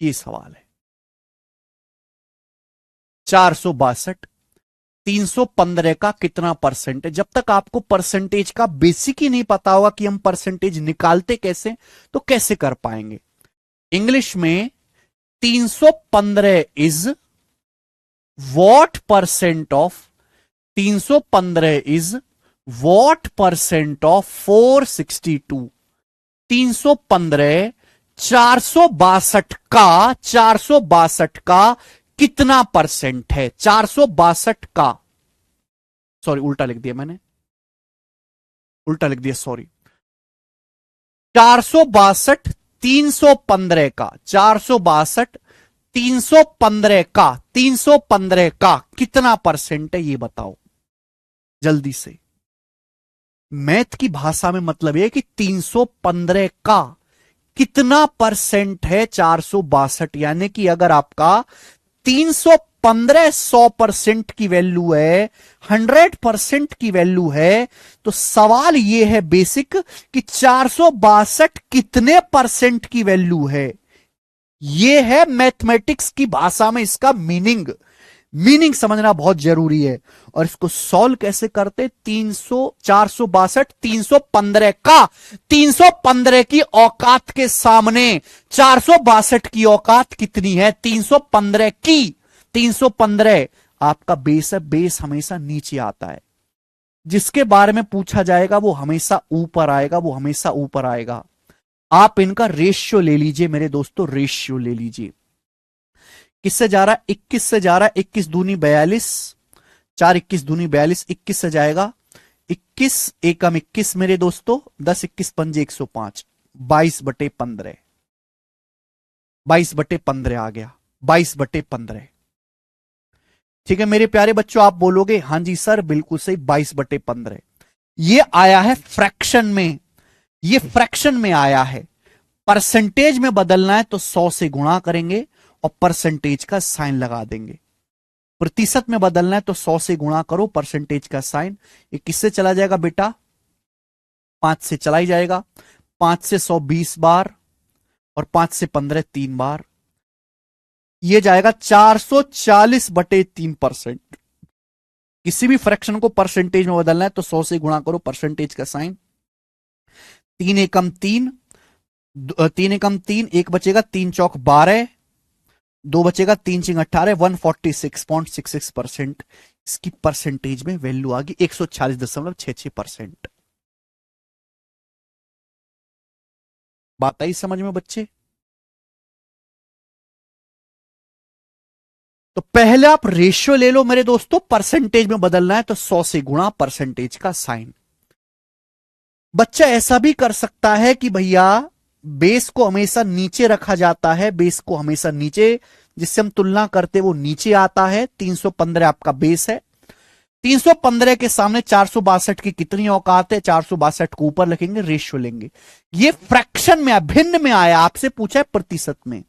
ये सवाल है। 462, 315 का कितना परसेंट है? जब तक आपको परसेंटेज का बेसिक ही नहीं पता होगा कि हम परसेंटेज निकालते कैसे, तो कैसे कर पाएंगे? इंग्लिश में 315 is what percent of, 315 is what percent of 462। 315 462 का, 462 का कितना परसेंट है? 462 का, सॉरी उल्टा लिख दिया मैंने, उल्टा लिख दिया सॉरी। 462 315 का, 462 315 का, 315 का कितना परसेंट है? ये बताओ जल्दी से। मैथ की भाषा में मतलब यह कि 315 का कितना परसेंट है 462, यानी कि अगर आपका 315 100% की वैल्यू है, 100% की वैल्यू है, तो सवाल यह है बेसिक कि 462 कितने परसेंट की वैल्यू है। यह है मैथमेटिक्स की भाषा में इसका मीनिंग। मीनिंग समझना बहुत जरूरी है। और इसको सॉल्व कैसे करते? 462 315 का 315 की औकात के सामने 462 की औकात कितनी है? 315 की 315 आपका बेस है। बेस हमेशा नीचे आता है, जिसके बारे में पूछा जाएगा वो हमेशा ऊपर आएगा, वो हमेशा ऊपर आएगा। आप इनका रेशियो ले लीजिए मेरे दोस्तों, रेशियो ले लीजिए। किससे जा रहा है? 21 से जा रहा है। 21 दूनी 42, 4 21 दूनी 42, 21 से जाएगा। 21 एकम 21 मेरे दोस्तों, 10 21 पंजे 105, 22/15, 22/15 आ गया, 22/15। ठीक है मेरे प्यारे बच्चों, आप बोलोगे हां जी सर बिल्कुल सही, 22/15। ये आया है फ्रैक्शन में, ये फ्रैक्शन में आया है। परसेंटेज में बदलना है तो 100 से गुणा करेंगे और परसेंटेज का साइन लगा देंगे। प्रतिशत में बदलना है तो 100 से गुणा करो, परसेंटेज का साइन। ये किससे चला जाएगा बेटा? 5 से चला ही जाएगा। 5 से 100 20 बार और 5 से 15 3 बार। ये जाएगा 440/3%। किसी भी फ्रैक्शन को परसेंटेज में बदलना है तो 100 से गुणा करो, परसेंटेज का साइन। 3 एकम 3, 3 एकम 3, एक बचेगा, 3 चौक 12, 2 बचेगा, 3 चिंग 18, 146.66%। इसकी परसेंटेज में वैल्यू आ गई 146.66%। बात आई समझ में बच्चे? तो पहले आप रेशियो ले लो मेरे दोस्तों, परसेंटेज में बदलना है तो 100 से गुणा, परसेंटेज का साइन। बच्चा ऐसा भी कर सकता है कि भैया बेस को हमेशा नीचे रखा जाता है, बेस को हमेशा नीचे, जिससे हम तुलना करते वो नीचे आता है। 315 आपका बेस है। 315 के सामने 462 की कितनी औकात है? 462 को ऊपर लिखेंगे, रेशियो लेंगे। ये फ्रैक्शन में, भिन्न में आया, आपसे पूछा है प्रतिशत में।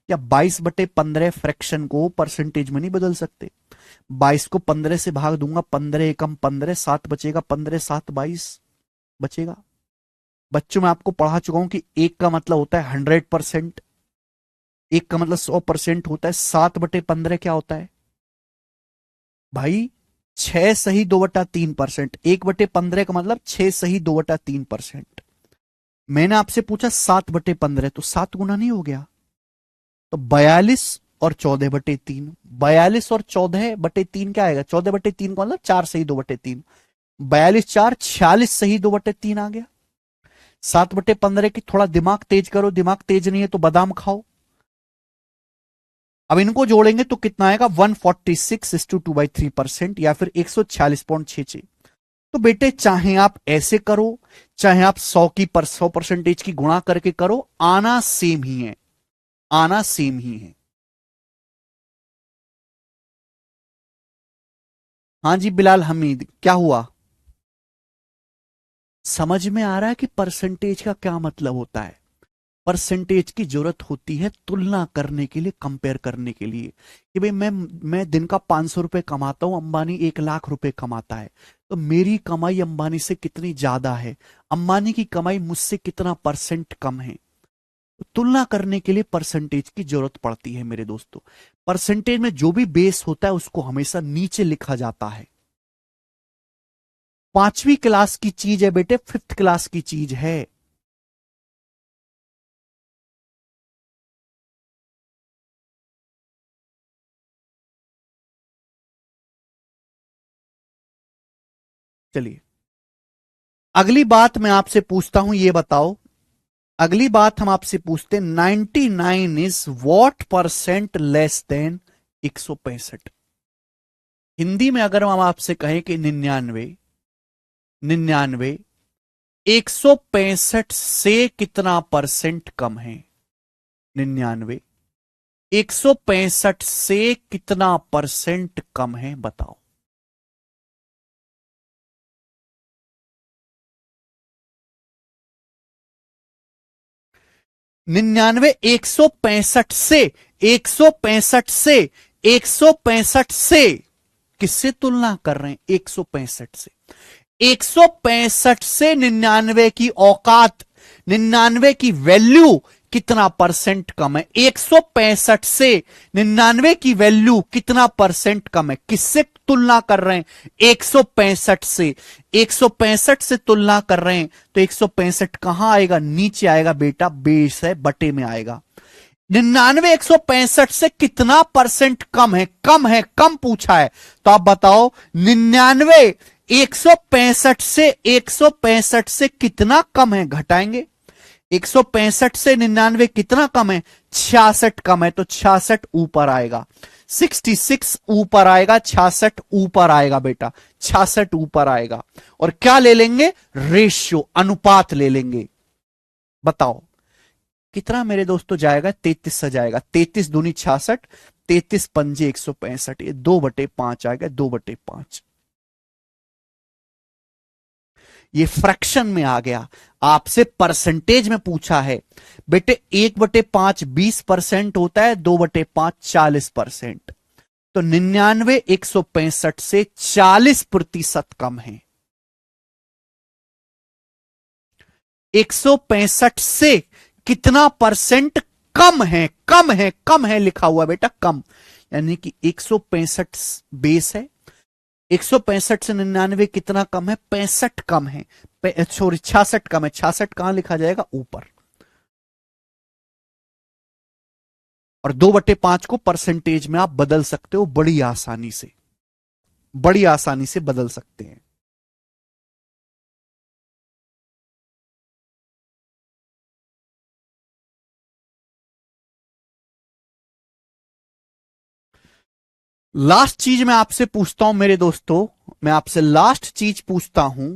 क्या 22/15 फ्रैक्शन को परसेंटेज में नहीं बदल सकते? 22 को 15 से भाग दूंगा, 15 एकम 15, 7 बचेगा, 15 7 22 बचेगा। बच्चों में आपको पढ़ा चुका हूं कि एक का मतलब होता है 100%, एक का मतलब 100% होता है। 7/15 क्या होता है भाई? 6 सही 2/3%। 1/15 का मतलब 6 सही 2/3%। मैंने आपसे पूछा 7/15, तो 7 गुना नहीं हो गया? तो 42 और 14/3, 42 और 14/3 क्या आएगा? 14/3 का मतलब 4 सही 2/3, 42 4 46 सही 2/3 आ गया। 7/15 की थोड़ा दिमाग तेज करो, दिमाग तेज नहीं है तो बादाम खाओ। अब इनको जोड़ेंगे तो कितना आएगा? 146:2/3% या फिर 146.66। तो बेटे चाहे आप ऐसे करो, चाहे आप 100% की गुणा करके करो, आना सेम ही है, आना सेम ही है। हाँ जी बिलाल हमीद, क्या हुआ? समझ में आ रहा है कि परसेंटेज का क्या मतलब होता है? परसेंटेज की जरूरत होती है तुलना करने के लिए, कंपेयर करने के लिए कि भाई मैं दिन का 500 रुपए कमाता हूं, अंबानी 1 लाख रुपए कमाता है, तो मेरी कमाई अंबानी से कितनी ज्यादा है, अंबानी की कमाई मुझसे कितना परसेंट कम है। तो तुलना करने के लिए परसेंटेज की जरूरत पड़ती है मेरे दोस्तों। परसेंटेज में जो भी बेस होता है उसको हमेशा नीचे लिखा जाता है। 5वीं क्लास की चीज है बेटे, 5th क्लास की चीज है। चलिए अगली बात मैं आपसे पूछता हूं, ये बताओ, अगली बात हम आपसे पूछते हैं, 99 is what percent less than 165? Hindi में अगर हम आपसे कहें कि 99 99 165 से कितना परसेंट कम है? 99 165 से कितना परसेंट कम है, बताओ। 99 165 से, 165 से, 165 से किससे तुलना कर रहे हैं? 165 से, 165 से 99 की औकात, 99 की वैल्यू कितना परसेंट कम है? 165 से 99 की वैल्यू कितना परसेंट कम है? किससे तुलना कर रहे हैं? 165 से। 165 से तुलना कर रहे हैं तो 165 कहां आएगा? नीचे आएगा बेटा, बेस है, बटे में आएगा। 99 165 से कितना परसेंट कम है? कम है, कम पूछा है। तो आप बताओ 99 165 से 165 से कितना कम है? घटाएंगे। 165 से 99 कितना कम है? 66 कम है, तो 66 ऊपर आएगा। 66 ऊपर आएगा, 66 ऊपर आएगा बेटा, 66 ऊपर आएगा। और क्या ले लेंगे? रेशियो, अनुपात ले लेंगे। बताओ कितना मेरे दोस्तों जाएगा? 33 से जाएगा। 33 दूनी 66, 33 पंजे 165, ये 2/5 आएगा, 2/5। ये फ्रैक्शन में आ गया। आपसे परसेंटेज में पूछा है बेटे, 1/5 20% होता है, 2/5 40%। तो 99 165 से 40% कम है। 165 से कितना परसेंट कम है? कम है, कम है लिखा हुआ बेटा, कम। यानी कि 165 बेस है, 165 से 99 कितना कम है? 65 कम है, सॉरी 66 कम है। 66 कहां लिखा जाएगा? ऊपर। और 2/5 को परसेंटेज में आप बदल सकते हो बड़ी आसानी से, बड़ी आसानी से बदल सकते हैं। लास्ट चीज मैं आपसे पूछता हूं मेरे दोस्तों, मैं आपसे लास्ट चीज पूछता हूं,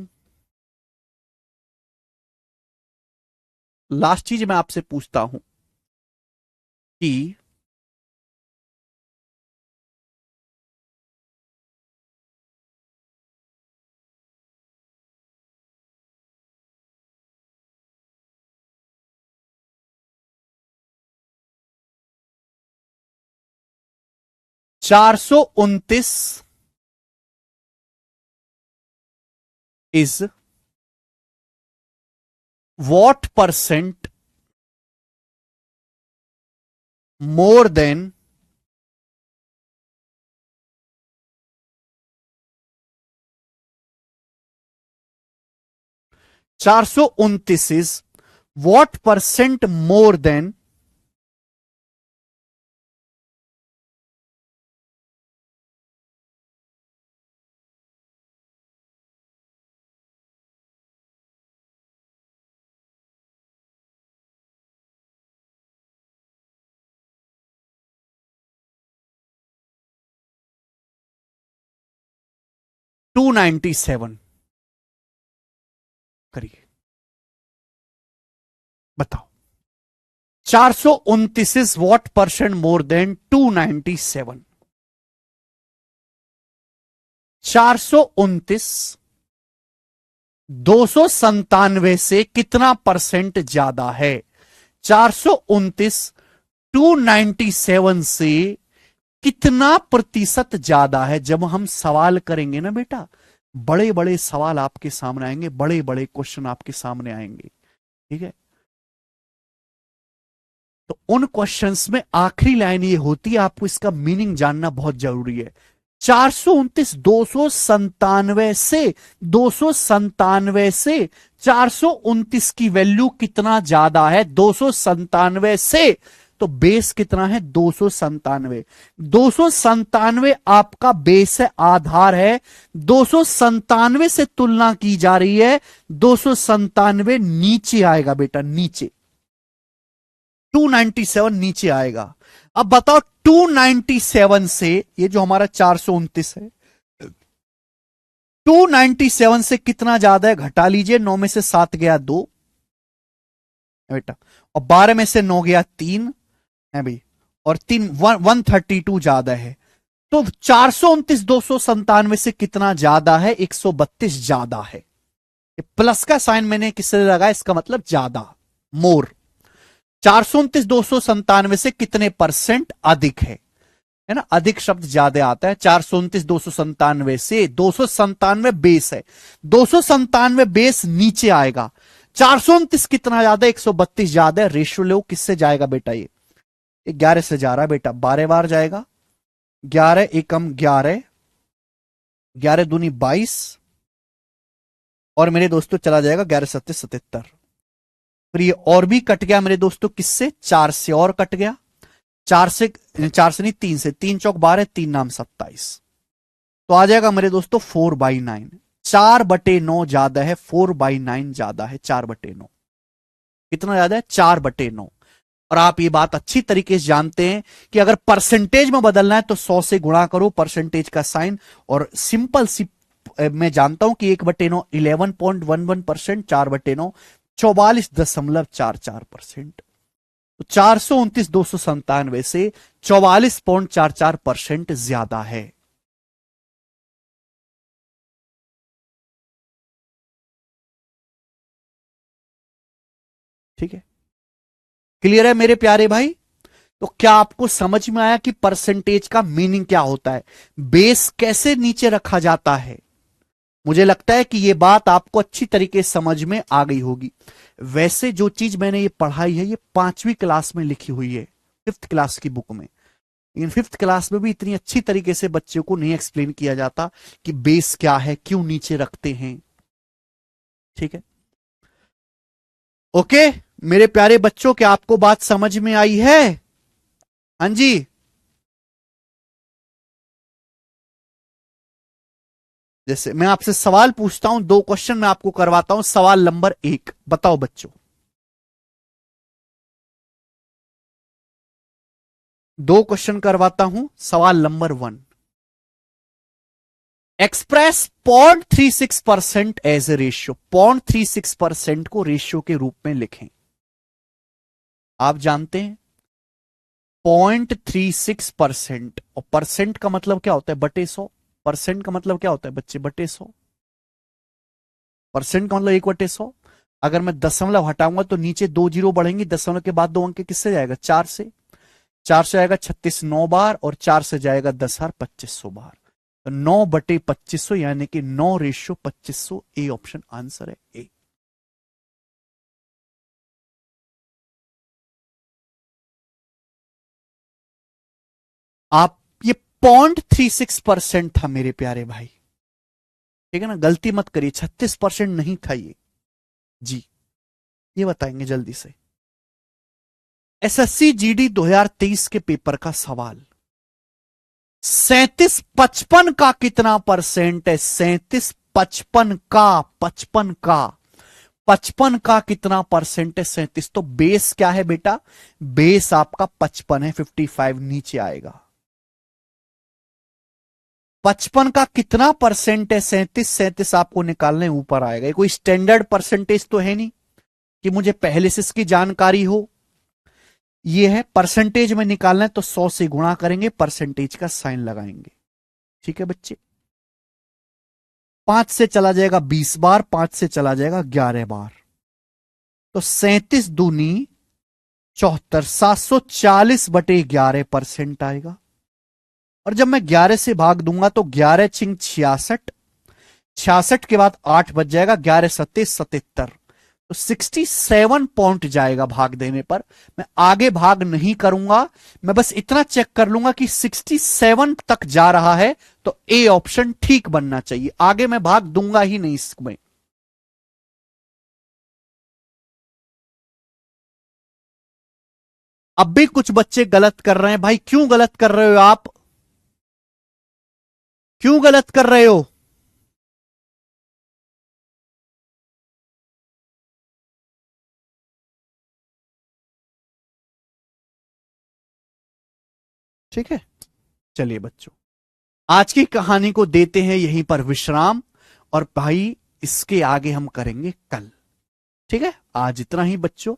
लास्ट चीज मैं आपसे पूछता हूं कि 429 is what percent more than 429 is what percent more than 297? करिए, बताओ। 429 is what percent more than 297? 429 297 से कितना परसेंट ज्यादा है? 429 297 से कितना प्रतिशत ज्यादा है? जब हम सवाल करेंगे ना बेटा, बड़े बड़े सवाल आपके सामने आएंगे, बड़े बड़े क्वेश्चन आपके सामने आएंगे, ठीक है? तो उन क्वेश्चंस में आखिरी लाइन ये होती है, आपको इसका मीनिंग जानना बहुत जरूरी है। 429 297 से 297 से 429 की वैल्यू कितना ज्यादा है? 297 से। तो बेस कितना है? 297। 297 आपका बेस है, आधार है। 297 से तुलना की जा रही है, 297 नीचे आएगा बेटा, नीचे। 297 नीचे आएगा। अब बताओ 297 से, ये जो हमारा 429 है, 297 से कितना ज्यादा है? घटा लीजिए, 9 में से 7 गया 2 बेटा, और 12 में से 9 गया 3 है भाई, और 3 132 ज्यादा है। तो 429 297 से कितना ज्यादा है? 132 ज्यादा है। प्लस का साइन मैंने किससे लगाया? इसका मतलब ज्यादा, मोर। 429 297 से कितने परसेंट अधिक है ना? अधिक शब्द ज्यादा आता है। 429 297 से 297 बेस है, 297 बेस नीचे आएगा। 429 कितना ज्यादा है? 132 ज्यादा है। रेशियो लो, किससे जाएगा बेटा? ये 11 से जा रहा है बेटा, 12 बार जाएगा। 11 एकम 11, 11 दूनी 22, और मेरे दोस्तों चला जाएगा 11 सत्ते 77। फिर ये और भी कट गया मेरे दोस्तों, किससे? 4 से और कट गया, 4 से नहीं 3 से, 3 चौक 12, 3 नाम 27, तो आ जाएगा मेरे दोस्तों 4/9। 4/9 ज्यादा है, 4/9 ज्यादा है, 4/9 कितना ज्यादा है? 4/9। और आप ये बात अच्छी तरीके से जानते हैं कि अगर परसेंटेज में बदलना है तो 100 से गुणा करो परसेंटेज का साइन, और सिंपल सी मैं जानता हूं कि 1/9 11.11%, 4/9 44.44%। तो 429,297 से 44.44% ज्यादा है। ठीक है, क्लियर है मेरे प्यारे भाई? तो क्या आपको समझ में आया कि परसेंटेज का मीनिंग क्या होता है, बेस कैसे नीचे रखा जाता है? मुझे लगता है कि यह बात आपको अच्छी तरीके से समझ में आ गई होगी। वैसे जो चीज मैंने ये पढ़ाई है ये 5वीं क्लास में लिखी हुई है, 5th क्लास की बुक में। इन 5th क्लास में भी इतनी अच्छी तरीके से बच्चों को नहीं एक्सप्लेन किया जाता कि बेस क्या है, क्यों नीचे रखते हैं। ठीक है, ओके मेरे प्यारे बच्चों, क्या आपको बात समझ में आई है? हाँ जी, जैसे मैं आपसे सवाल पूछता हूं, 2 क्वेश्चन मैं आपको करवाता हूं। सवाल नंबर 1 बताओ बच्चों, 2 क्वेश्चन करवाता हूं। सवाल number 1, express 0.36% as a ratio. 0.36% को रेशियो के रूप में लिखें। आप जानते हैं 0.36%, और परसेंट का मतलब क्या होता है? बटे 100। परसेंट का मतलब क्या होता है बच्चे? बटे 100। परसेंट का मतलब 1/100। अगर मैं दशमलव हटाऊंगा तो नीचे 2 जीरो बढ़ेंगे, दशमलव के बाद 2 अंक किससे जाएगा? 4 से। 4 से आएगा 36 9 बार, और 4 से जाएगा 10,2500 बार। तो 9/2500 यानी कि 9/2500। ए ऑप्शन आंसर है, ए। आप ये 0.36% था मेरे प्यारे भाई, ठीक है ना? गलती मत करिए, 36% नहीं था ये जी। ये बताएंगे जल्दी से। एसएससी जीडी 2023 के पेपर का सवाल, 3755 का कितना परसेंट है? 3755 का, 55 का कितना परसेंट है? 37। तो बेस क्या है बेटा? बेस आपका 55 है, 55 नीचे आएगा। 55 का कितना परसेंट है? 37। 37 आपको निकालने ऊपर आएगा। कोई स्टैंडर्ड परसेंटेज तो है नहीं कि मुझे पहले से इसकी जानकारी हो। ये है परसेंटेज में निकालना है तो 100 से गुणा करेंगे, परसेंटेज का साइन लगाएंगे। ठीक है बच्चे, 5 से चला जाएगा 20 बार, 5 से चला जाएगा 11 बार, तो 37 दूनी 74, 740/11% आएगा। और जब मैं 11 से भाग दूंगा तो 11 छिंग 66, 66 के बाद 8 बच जाएगा, 11 सत्ते 77, तो 67 पॉइंट जाएगा भाग देने पर। मैं आगे भाग नहीं करूंगा, मैं बस इतना चेक कर लूंगा कि 67 तक जा रहा है, तो ए ऑप्शन ठीक बनना चाहिए। आगे मैं भाग दूंगा ही नहीं इसमें। अब भी कुछ बच्चे गलत कर रहे हैं भाई। क्यों गलत कर रहे हो आप? क्यों गलत कर रहे हो? ठीक है, चलिए बच्चों, आज की कहानी को देते हैं यहीं पर विश्राम, और भाई इसके आगे हम करेंगे कल। ठीक है, आज इतना ही बच्चों।